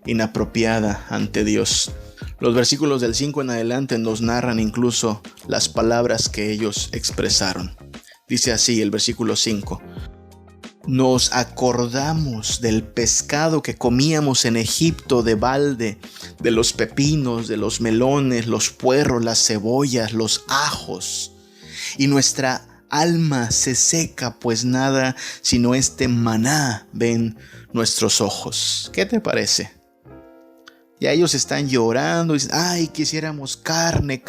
inapropiada ante Dios. Los versículos del 5 en adelante nos narran incluso las palabras que ellos expresaron. Dice así el versículo 5. Nos acordamos del pescado que comíamos en Egipto de balde, de los pepinos, de los melones, los puerros, las cebollas, los ajos. Y nuestra alma se seca, pues nada sino este maná ven nuestros ojos. ¿Qué te parece? Ya ellos están llorando y dicen, ay, quisiéramos carne,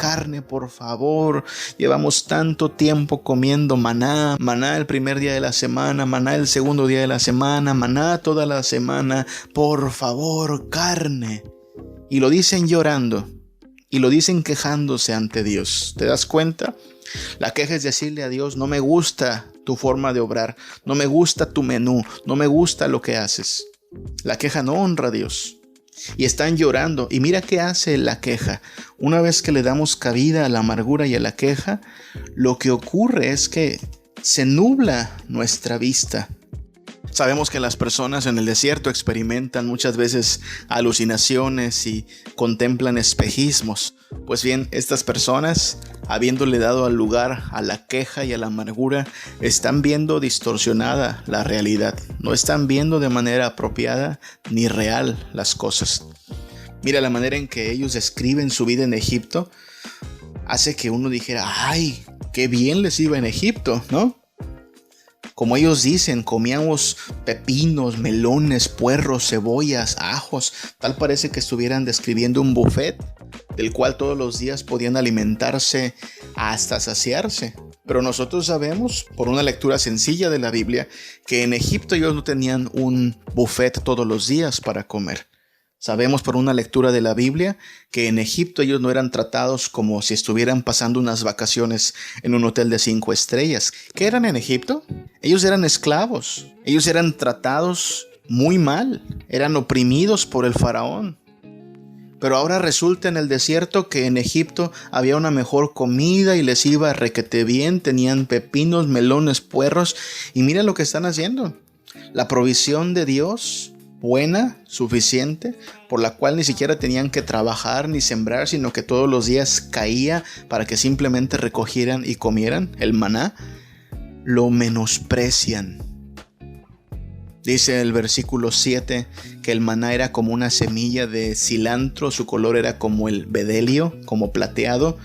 por favor. Llevamos tanto tiempo comiendo maná, maná el primer día de la semana, maná el segundo día de la semana, maná toda la semana, por favor, carne. Y lo dicen llorando y lo dicen quejándose ante Dios. ¿Te das cuenta? La queja es decirle a Dios, no me gusta tu forma de obrar, no me gusta tu menú, no me gusta lo que haces. La queja no honra a Dios. Y están llorando. Y mira qué hace la queja. Una vez que le damos cabida a la amargura y a la queja, lo que ocurre es que se nubla nuestra vista. Sabemos que las personas en el desierto experimentan muchas veces alucinaciones y contemplan espejismos. Pues bien, estas personas, habiéndole dado lugar a la queja y a la amargura, están viendo distorsionada la realidad. No están viendo de manera apropiada ni real las cosas. Mira, la manera en que ellos describen su vida en Egipto hace que uno dijera, ¡ay, qué bien les iba en Egipto!, ¿no? Como ellos dicen, comíamos pepinos, melones, puerros, cebollas, ajos. Tal parece que estuvieran describiendo un buffet del cual todos los días podían alimentarse hasta saciarse. Pero nosotros sabemos, por una lectura sencilla de la Biblia, que en Egipto ellos no tenían un buffet todos los días para comer. Sabemos por una lectura de la Biblia que en Egipto ellos no eran tratados como si estuvieran pasando unas vacaciones en un hotel de 5 estrellas. ¿Qué eran en Egipto? Ellos eran esclavos. Ellos eran tratados muy mal. Eran oprimidos por el faraón. Pero ahora resulta en el desierto que en Egipto había una mejor comida y les iba requete bien. Tenían pepinos, melones, puerros. Y mira lo que están haciendo. La provisión de Dios, buena, suficiente, por la cual ni siquiera tenían que trabajar ni sembrar, sino que todos los días caía para que simplemente recogieran y comieran el maná, lo menosprecian. Dice el versículo 7 que el maná era como una semilla de cilantro, su color era como el bedelio, como plateado.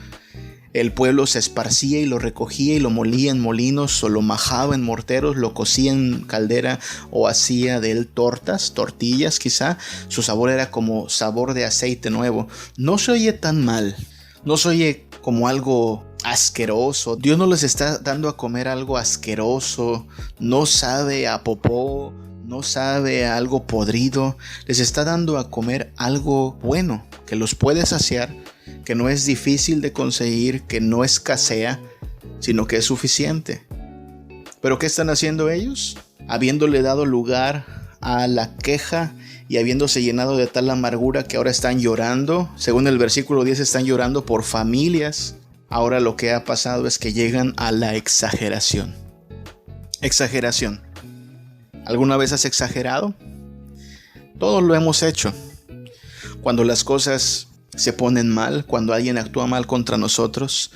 El pueblo se esparcía y lo recogía y lo molía en molinos o lo majaba en morteros, lo cocía en caldera o hacía de él tortillas quizá. Su sabor era como sabor de aceite nuevo. No se oye tan mal, no se oye como algo asqueroso. Dios no les está dando a comer algo asqueroso, no sabe a popó, no sabe a algo podrido. Les está dando a comer algo bueno, que los puede saciar, que no es difícil de conseguir, que no escasea, sino que es suficiente. ¿Pero qué están haciendo ellos? Habiéndole dado lugar a la queja y habiéndose llenado de tal amargura que ahora están llorando. Según el versículo 10, están llorando por familias. Ahora lo que ha pasado es que llegan a la exageración. Exageración. ¿Alguna vez has exagerado? Todos lo hemos hecho. Cuando las cosas se ponen mal, cuando alguien actúa mal contra nosotros,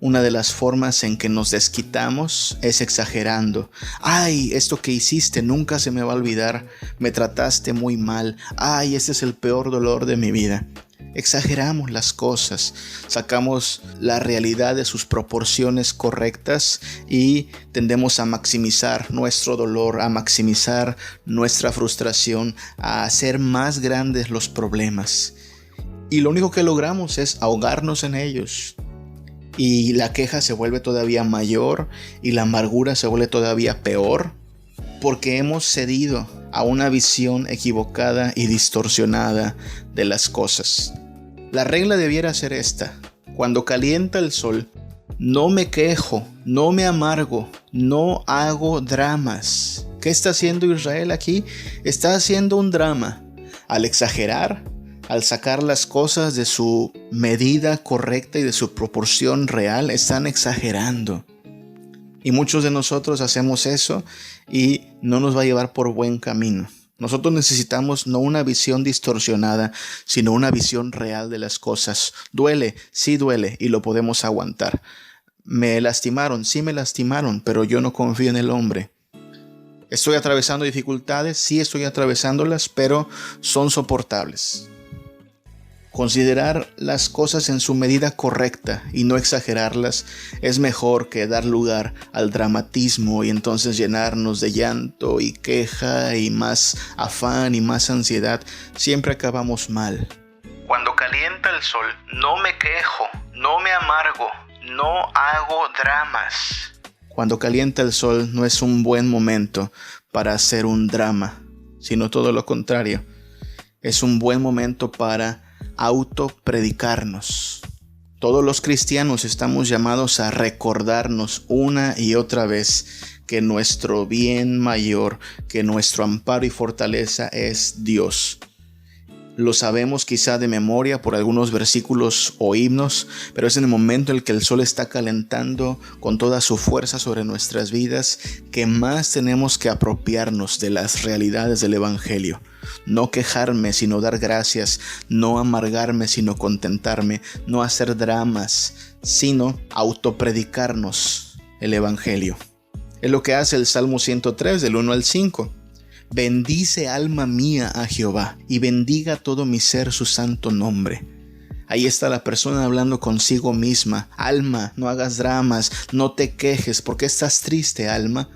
una de las formas en que nos desquitamos es exagerando. Ay, esto que hiciste nunca se me va a olvidar. Me trataste muy mal. Ay, este es el peor dolor de mi vida. Exageramos las cosas, sacamos la realidad de sus proporciones correctas y tendemos a maximizar nuestro dolor, a maximizar nuestra frustración, a hacer más grandes los problemas. Y lo único que logramos es ahogarnos en ellos. Y la queja se vuelve todavía mayor y la amargura se vuelve todavía peor, porque hemos cedido a una visión equivocada y distorsionada de las cosas. La regla debiera ser esta: cuando calienta el sol, no me quejo, no me amargo, no hago dramas. ¿Qué está haciendo Israel aquí? Está haciendo un drama. Al exagerar, al sacar las cosas de su medida correcta y de su proporción real, están exagerando. Y muchos de nosotros hacemos eso y no nos va a llevar por buen camino. Nosotros necesitamos no una visión distorsionada, sino una visión real de las cosas. Duele, sí duele, y lo podemos aguantar. Me lastimaron, sí me lastimaron, pero yo no confío en el hombre. Estoy atravesando dificultades, sí estoy atravesándolas, pero son soportables. Considerar las cosas en su medida correcta y no exagerarlas es mejor que dar lugar al dramatismo y entonces llenarnos de llanto y queja y más afán y más ansiedad. Siempre acabamos mal. Cuando calienta el sol, no me quejo, no me amargo, no hago dramas. Cuando calienta el sol no es un buen momento para hacer un drama, sino todo lo contrario. Es un buen momento para autopredicarnos. Todos los cristianos estamos llamados a recordarnos una y otra vez que nuestro bien mayor, que nuestro amparo y fortaleza es Dios. Lo sabemos quizá de memoria por algunos versículos o himnos, pero es en el momento en el que el sol está calentando con toda su fuerza sobre nuestras vidas que más tenemos que apropiarnos de las realidades del Evangelio. No quejarme, sino dar gracias, no amargarme, sino contentarme, no hacer dramas, sino autopredicarnos el Evangelio. Es lo que hace el Salmo 103 del 1 al 5. Bendice alma mía a Jehová y bendiga todo mi ser su santo nombre. Ahí está la persona hablando consigo misma. Alma, no hagas dramas, no te quejes. ¿Por qué estás triste, alma?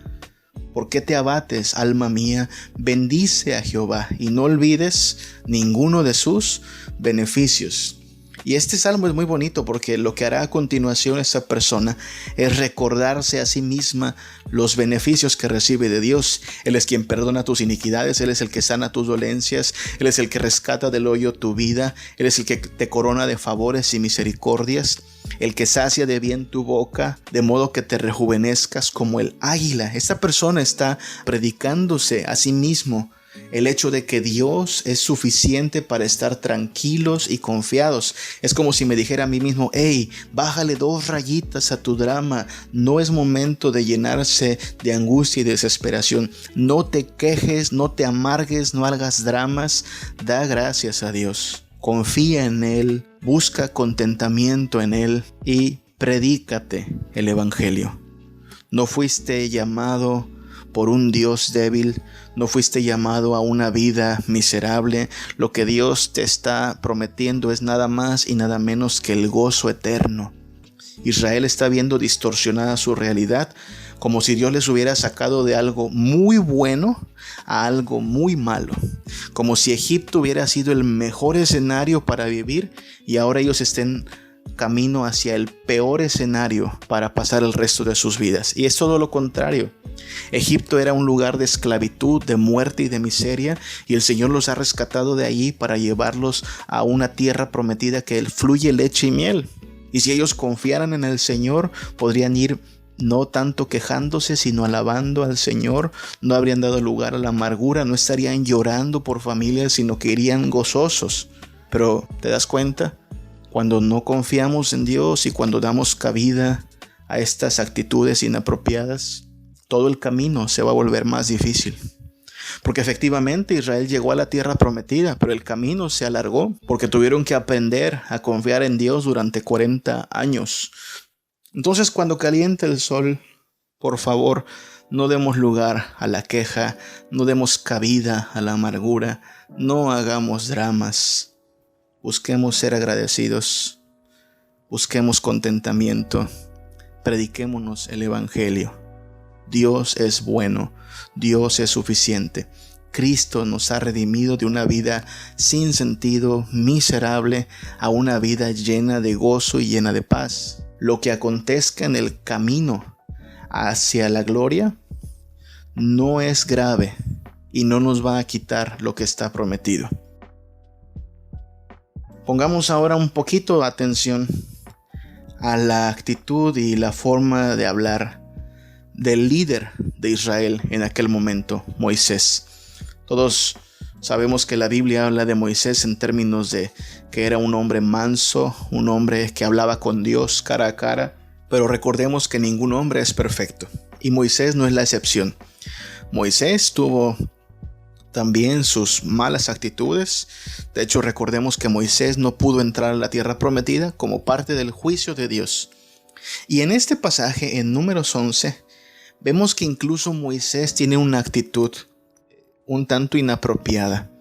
¿Por qué te abates, alma mía? Bendice a Jehová y no olvides ninguno de sus beneficios. Y este salmo es muy bonito porque lo que hará a continuación esa persona es recordarse a sí misma los beneficios que recibe de Dios. Él es quien perdona tus iniquidades, Él es el que sana tus dolencias, Él es el que rescata del hoyo tu vida, Él es el que te corona de favores y misericordias, el que sacia de bien tu boca, de modo que te rejuvenezcas como el águila. Esta persona está predicándose a sí mismo el hecho de que Dios es suficiente para estar tranquilos y confiados. Es como si me dijera a mí mismo: hey, bájale 2 rayitas a tu drama. No es momento de llenarse de angustia y desesperación. No te quejes, no te amargues, no hagas dramas. Da gracias a Dios. Confía en Él, busca contentamiento en Él y predícate el Evangelio. No fuiste llamado por un Dios débil, no fuiste llamado a una vida miserable. Lo que Dios te está prometiendo es nada más y nada menos que el gozo eterno. Israel está viendo distorsionada su realidad, como si Dios les hubiera sacado de algo muy bueno a algo muy malo, como si Egipto hubiera sido el mejor escenario para vivir y ahora ellos estén camino hacia el peor escenario para pasar el resto de sus vidas. Y es todo lo contrario. Egipto era un lugar de esclavitud, de muerte y de miseria, y el Señor los ha rescatado de allí para llevarlos a una tierra prometida que fluye leche y miel. Y si ellos confiaran en el Señor, podrían ir no tanto quejándose, sino alabando al Señor. No habrían dado lugar a la amargura, no estarían llorando por familias, sino que irían gozosos. Pero, ¿te das cuenta? Cuando no confiamos en Dios y cuando damos cabida a estas actitudes inapropiadas, todo el camino se va a volver más difícil. Porque efectivamente Israel llegó a la tierra prometida, pero el camino se alargó porque tuvieron que aprender a confiar en Dios durante 40 años. Entonces, cuando caliente el sol, por favor, no demos lugar a la queja, no demos cabida a la amargura, no hagamos dramas. Busquemos ser agradecidos, busquemos contentamiento, prediquémonos el Evangelio. Dios es bueno, Dios es suficiente. Cristo nos ha redimido de una vida sin sentido, miserable, a una vida llena de gozo y llena de paz. Lo que acontezca en el camino hacia la gloria no es grave y no nos va a quitar lo que está prometido. Pongamos ahora un poquito de atención a la actitud y la forma de hablar del líder de Israel en aquel momento, Moisés. Todos sabemos que la Biblia habla de Moisés en términos de que era un hombre manso, un hombre que hablaba con Dios cara a cara, pero recordemos que ningún hombre es perfecto y Moisés no es la excepción. Moisés tuvo también sus malas actitudes. De hecho, recordemos que Moisés no pudo entrar a la tierra prometida como parte del juicio de Dios. Y en este pasaje, en Números 11, vemos que incluso Moisés tiene una actitud un tanto inapropiada.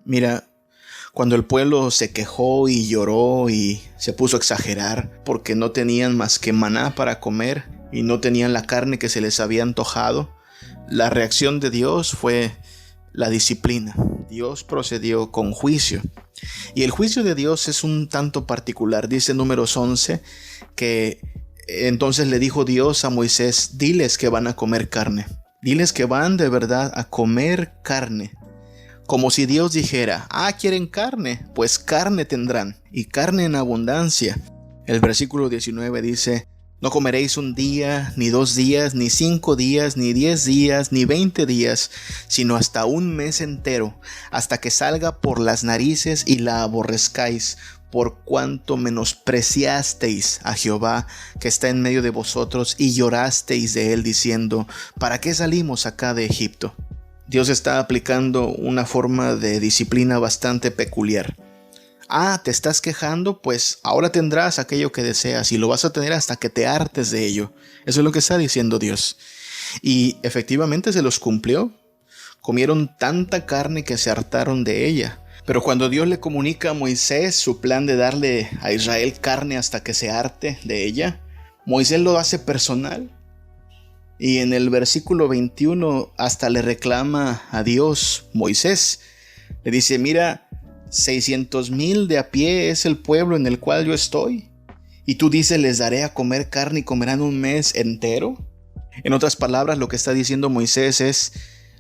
Mira, cuando el pueblo se quejó y lloró y se puso a exagerar porque no tenían más que maná para comer y no tenían la carne que se les había antojado, la reacción de Dios fue la disciplina. Dios procedió con juicio. Y el juicio de Dios es un tanto particular. Dice Números 11 que entonces le dijo Dios a Moisés: diles que van a comer carne. Diles que van de verdad a comer carne. Como si Dios dijera: ¿quieren carne? Pues carne tendrán, y carne en abundancia. El versículo 19 dice: no comeréis un día, ni 2 días, ni 5 días, ni 10 días, ni 20 días, sino hasta un mes entero, hasta que salga por las narices y la aborrezcáis, por cuanto menospreciasteis a Jehová que está en medio de vosotros y llorasteis de él diciendo: ¿para qué salimos acá de Egipto? Dios está aplicando una forma de disciplina bastante peculiar. ¿Te estás quejando? Pues ahora tendrás aquello que deseas y lo vas a tener hasta que te hartes de ello. Eso es lo que está diciendo Dios. Y efectivamente se los cumplió. Comieron tanta carne que se hartaron de ella. Pero cuando Dios le comunica a Moisés su plan de darle a Israel carne hasta que se harte de ella, Moisés lo hace personal. Y en el versículo 21 hasta le reclama a Dios, Moisés. Le dice: mira, 600,000 de a pie es el pueblo en el cual yo estoy. Y tú dices: les daré a comer carne y comerán un mes entero. En otras palabras, lo que está diciendo Moisés es: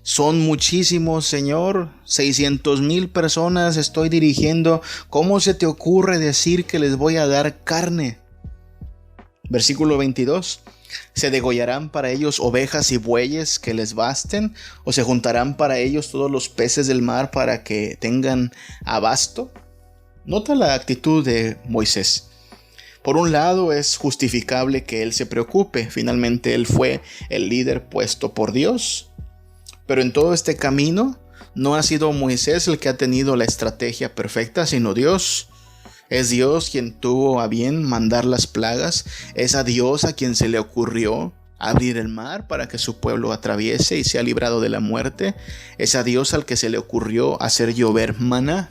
son muchísimos, Señor, 600,000 personas estoy dirigiendo. ¿Cómo se te ocurre decir que les voy a dar carne? Versículo 22. ¿Se degollarán para ellos ovejas y bueyes que les basten? ¿O se juntarán para ellos todos los peces del mar para que tengan abasto? Nota la actitud de Moisés. Por un lado, es justificable que él se preocupe. Finalmente, él fue el líder puesto por Dios. Pero en todo este camino, no ha sido Moisés el que ha tenido la estrategia perfecta, sino Dios. Es Dios quien tuvo a bien mandar las plagas. Es a Dios a quien se le ocurrió abrir el mar para que su pueblo atraviese y sea librado de la muerte. Es a Dios al que se le ocurrió hacer llover maná.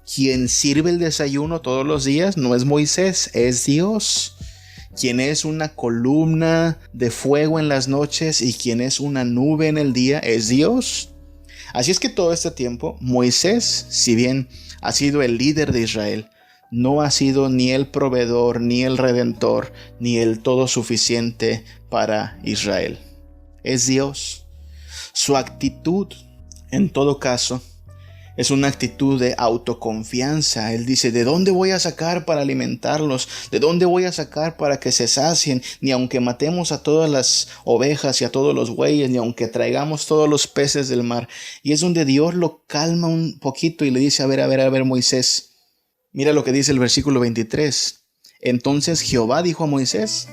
Quien sirve el desayuno todos los días no es Moisés, es Dios. Quien es una columna de fuego en las noches y quien es una nube en el día es Dios. Así es que todo este tiempo Moisés, si bien ha sido el líder de Israel, no ha sido ni el proveedor, ni el redentor, ni el todo suficiente para Israel. Es Dios. Su actitud, en todo caso, es una actitud de autoconfianza. Él dice: ¿de dónde voy a sacar para alimentarlos? ¿De dónde voy a sacar para que se sacien? Ni aunque matemos a todas las ovejas y a todos los bueyes, ni aunque traigamos todos los peces del mar. Y es donde Dios lo calma un poquito y le dice: a ver, Moisés. Mira lo que dice el versículo 23. Entonces Jehová dijo a Moisés: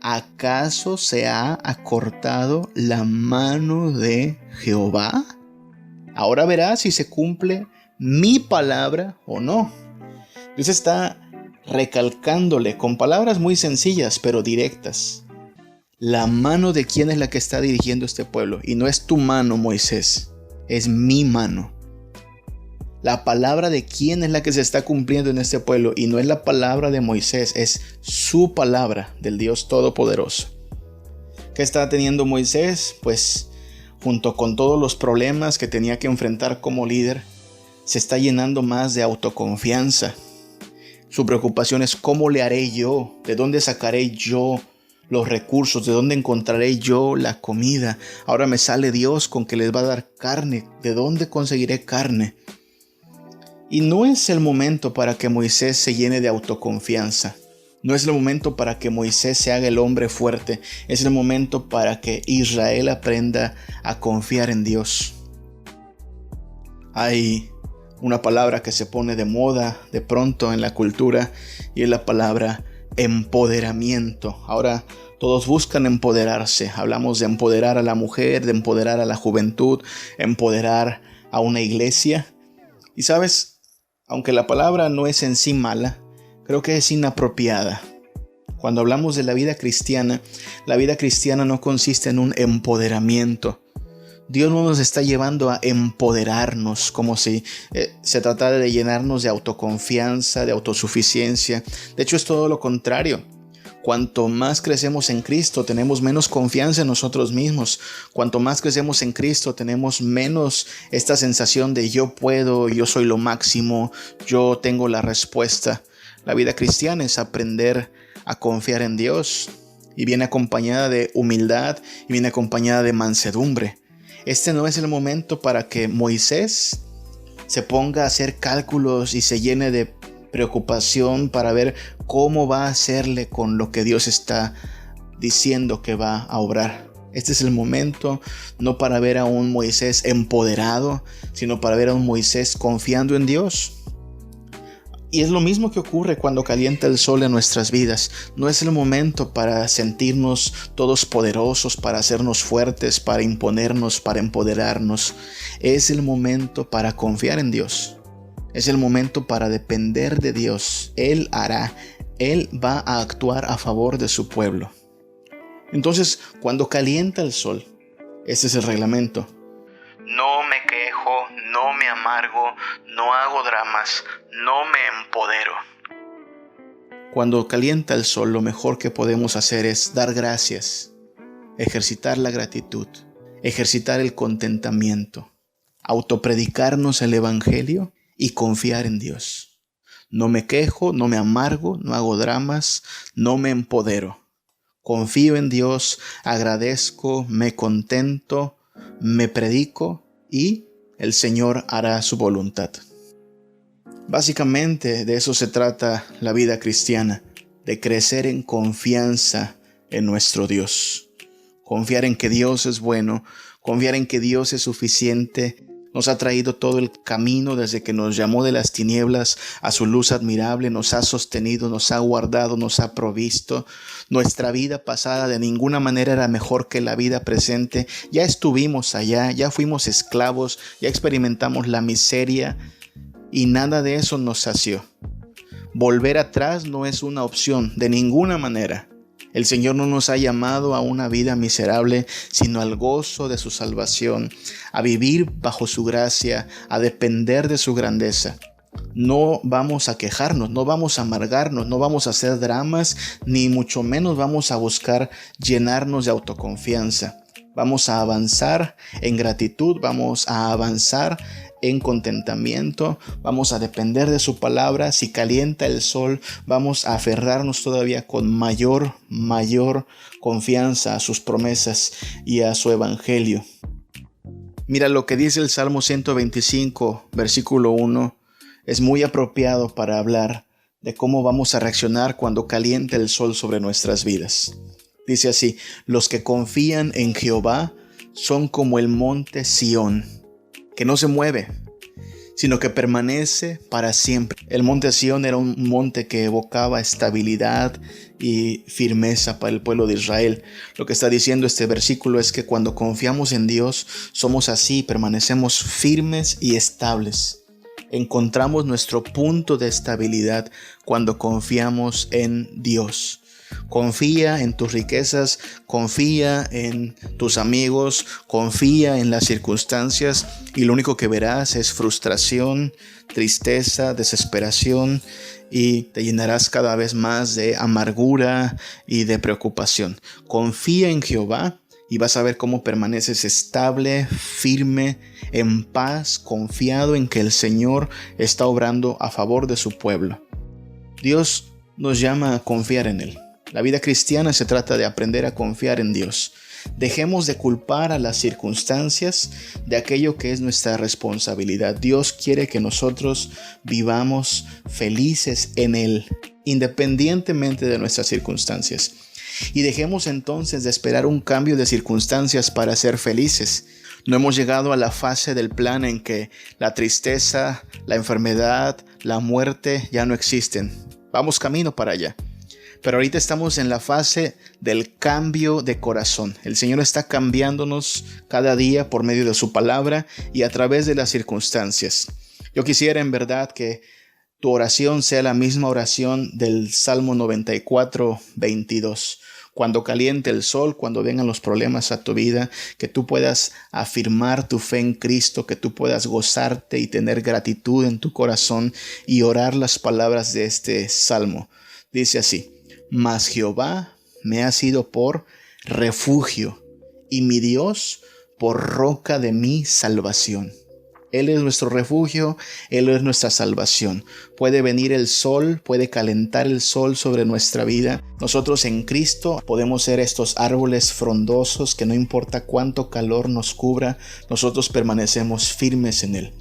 ¿acaso se ha acortado la mano de Jehová? Ahora verás si se cumple mi palabra o no. Dios está recalcándole con palabras muy sencillas pero directas. La mano de quién es la que está dirigiendo este pueblo. Y no es tu mano, Moisés, es mi mano. La palabra de quién es la que se está cumpliendo en este pueblo, y no es la palabra de Moisés, es su palabra del Dios Todopoderoso. ¿Qué está teniendo Moisés? Pues junto con todos los problemas que tenía que enfrentar como líder, se está llenando más de autoconfianza. Su preocupación es: ¿cómo le haré yo? ¿De dónde sacaré yo los recursos? ¿De dónde encontraré yo la comida? Ahora me sale Dios con que les va a dar carne. ¿De dónde conseguiré carne? Y no es el momento para que Moisés se llene de autoconfianza. No es el momento para que Moisés se haga el hombre fuerte. Es el momento para que Israel aprenda a confiar en Dios. Hay una palabra que se pone de moda de pronto en la cultura, y es la palabra empoderamiento. Ahora todos buscan empoderarse. Hablamos de empoderar a la mujer, de empoderar a la juventud, empoderar a una iglesia. Y sabes, aunque la palabra no es en sí mala, creo que es inapropiada. Cuando hablamos de la vida cristiana no consiste en un empoderamiento. Dios no nos está llevando a empoderarnos como si se tratara de llenarnos de autoconfianza, de autosuficiencia. De hecho, es todo lo contrario. Cuanto más crecemos en Cristo, tenemos menos confianza en nosotros mismos. Cuanto más crecemos en Cristo, tenemos menos esta sensación de yo puedo, yo soy lo máximo, yo tengo la respuesta. La vida cristiana es aprender a confiar en Dios, y viene acompañada de humildad y viene acompañada de mansedumbre. Este no es el momento para que Moisés se ponga a hacer cálculos y se llene de preocupación para ver cómo va a hacerle con lo que Dios está diciendo que va a obrar. Este es el momento no para ver a un Moisés empoderado, sino para ver a un Moisés confiando en Dios. Y es lo mismo que ocurre cuando calienta el sol en nuestras vidas. No es el momento para sentirnos todos poderosos, para hacernos fuertes, para imponernos, para empoderarnos. Es el momento para confiar en Dios. Es el momento para depender de Dios. Él hará. Él va a actuar a favor de su pueblo. Entonces, cuando calienta el sol, ese es el reglamento. No me quejo, no me amargo, no hago dramas, no me empodero. Cuando calienta el sol, lo mejor que podemos hacer es dar gracias, ejercitar la gratitud, ejercitar el contentamiento, autopredicarnos el evangelio y confiar en Dios. No me quejo, no me amargo, no hago dramas, no me empodero. Confío en Dios, agradezco, me contento, me predico y el Señor hará su voluntad. Básicamente de eso se trata la vida cristiana, de crecer en confianza en nuestro Dios. Confiar en que Dios es bueno, confiar en que Dios es suficiente. Nos ha traído todo el camino desde que nos llamó de las tinieblas a su luz admirable, nos ha sostenido, nos ha guardado, nos ha provisto. Nuestra vida pasada de ninguna manera era mejor que la vida presente. Ya estuvimos allá, ya fuimos esclavos, ya experimentamos la miseria y nada de eso nos sació. Volver atrás no es una opción de ninguna manera. El Señor no nos ha llamado a una vida miserable, sino al gozo de su salvación, a vivir bajo su gracia, a depender de su grandeza. No vamos a quejarnos, no vamos a amargarnos, no vamos a hacer dramas, ni mucho menos vamos a buscar llenarnos de autoconfianza. Vamos a avanzar en gratitud, vamos a avanzar en contentamiento, vamos a depender de su palabra. Si calienta el sol, vamos a aferrarnos todavía con mayor confianza a sus promesas y a su evangelio. Mira lo que dice el Salmo 125, versículo 1, es muy apropiado para hablar de cómo vamos a reaccionar cuando calienta el sol sobre nuestras vidas. Dice así: los que confían en Jehová son como el monte Sión, que no se mueve, sino que permanece para siempre. El monte Sión era un monte que evocaba estabilidad y firmeza para el pueblo de Israel. Lo que está diciendo este versículo es que cuando confiamos en Dios, somos así, permanecemos firmes y estables. Encontramos nuestro punto de estabilidad cuando confiamos en Dios. Confía en tus riquezas, confía en tus amigos, confía en las circunstancias y lo único que verás es frustración, tristeza, desesperación y te llenarás cada vez más de amargura y de preocupación. Confía en Jehová y vas a ver cómo permaneces estable, firme, en paz, confiado en que el Señor está obrando a favor de su pueblo. Dios nos llama a confiar en Él. La vida cristiana se trata de aprender a confiar en Dios. Dejemos de culpar a las circunstancias de aquello que es nuestra responsabilidad. Dios quiere que nosotros vivamos felices en Él, independientemente de nuestras circunstancias. Y dejemos entonces de esperar un cambio de circunstancias para ser felices. No hemos llegado a la fase del plan en que la tristeza, la enfermedad, la muerte ya no existen. Vamos camino para allá. Pero ahorita estamos en la fase del cambio de corazón. El Señor está cambiándonos cada día por medio de su palabra y a través de las circunstancias. Yo quisiera en verdad que tu oración sea la misma oración del Salmo 94, 22. Cuando caliente el sol, cuando vengan los problemas a tu vida, que tú puedas afirmar tu fe en Cristo, que tú puedas gozarte y tener gratitud en tu corazón y orar las palabras de este salmo. Dice así: mas Jehová me ha sido por refugio y mi Dios por roca de mi salvación. Él es nuestro refugio, Él es nuestra salvación. Puede venir el sol, puede calentar el sol sobre nuestra vida. Nosotros en Cristo podemos ser estos árboles frondosos que no importa cuánto calor nos cubra, nosotros permanecemos firmes en Él.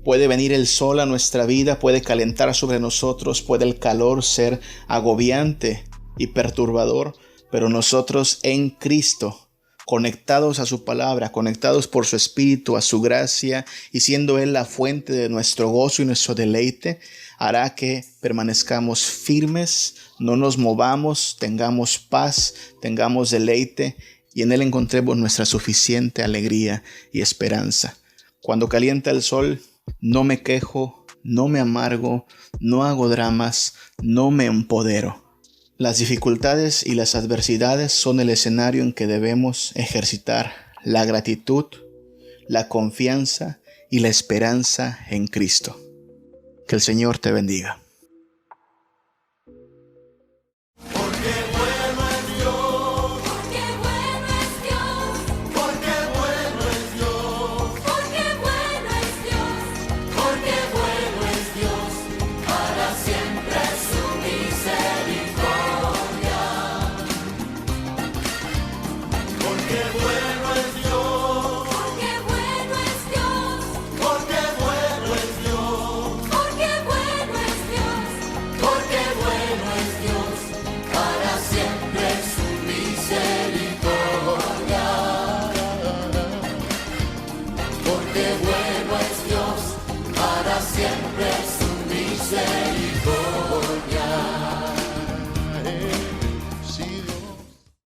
Puede venir el sol a nuestra vida, puede calentar sobre nosotros, puede el calor ser agobiante y perturbador, pero nosotros en Cristo, conectados a su palabra, conectados por su espíritu, a su gracia, y siendo Él la fuente de nuestro gozo y nuestro deleite, hará que permanezcamos firmes, no nos movamos, tengamos paz, tengamos deleite, y en Él encontremos nuestra suficiente alegría y esperanza. Cuando calienta el sol, no me quejo, no me amargo, no hago dramas, no me empodero. Las dificultades y las adversidades son el escenario en que debemos ejercitar la gratitud, la confianza y la esperanza en Cristo. Que el Señor te bendiga. Porque bueno.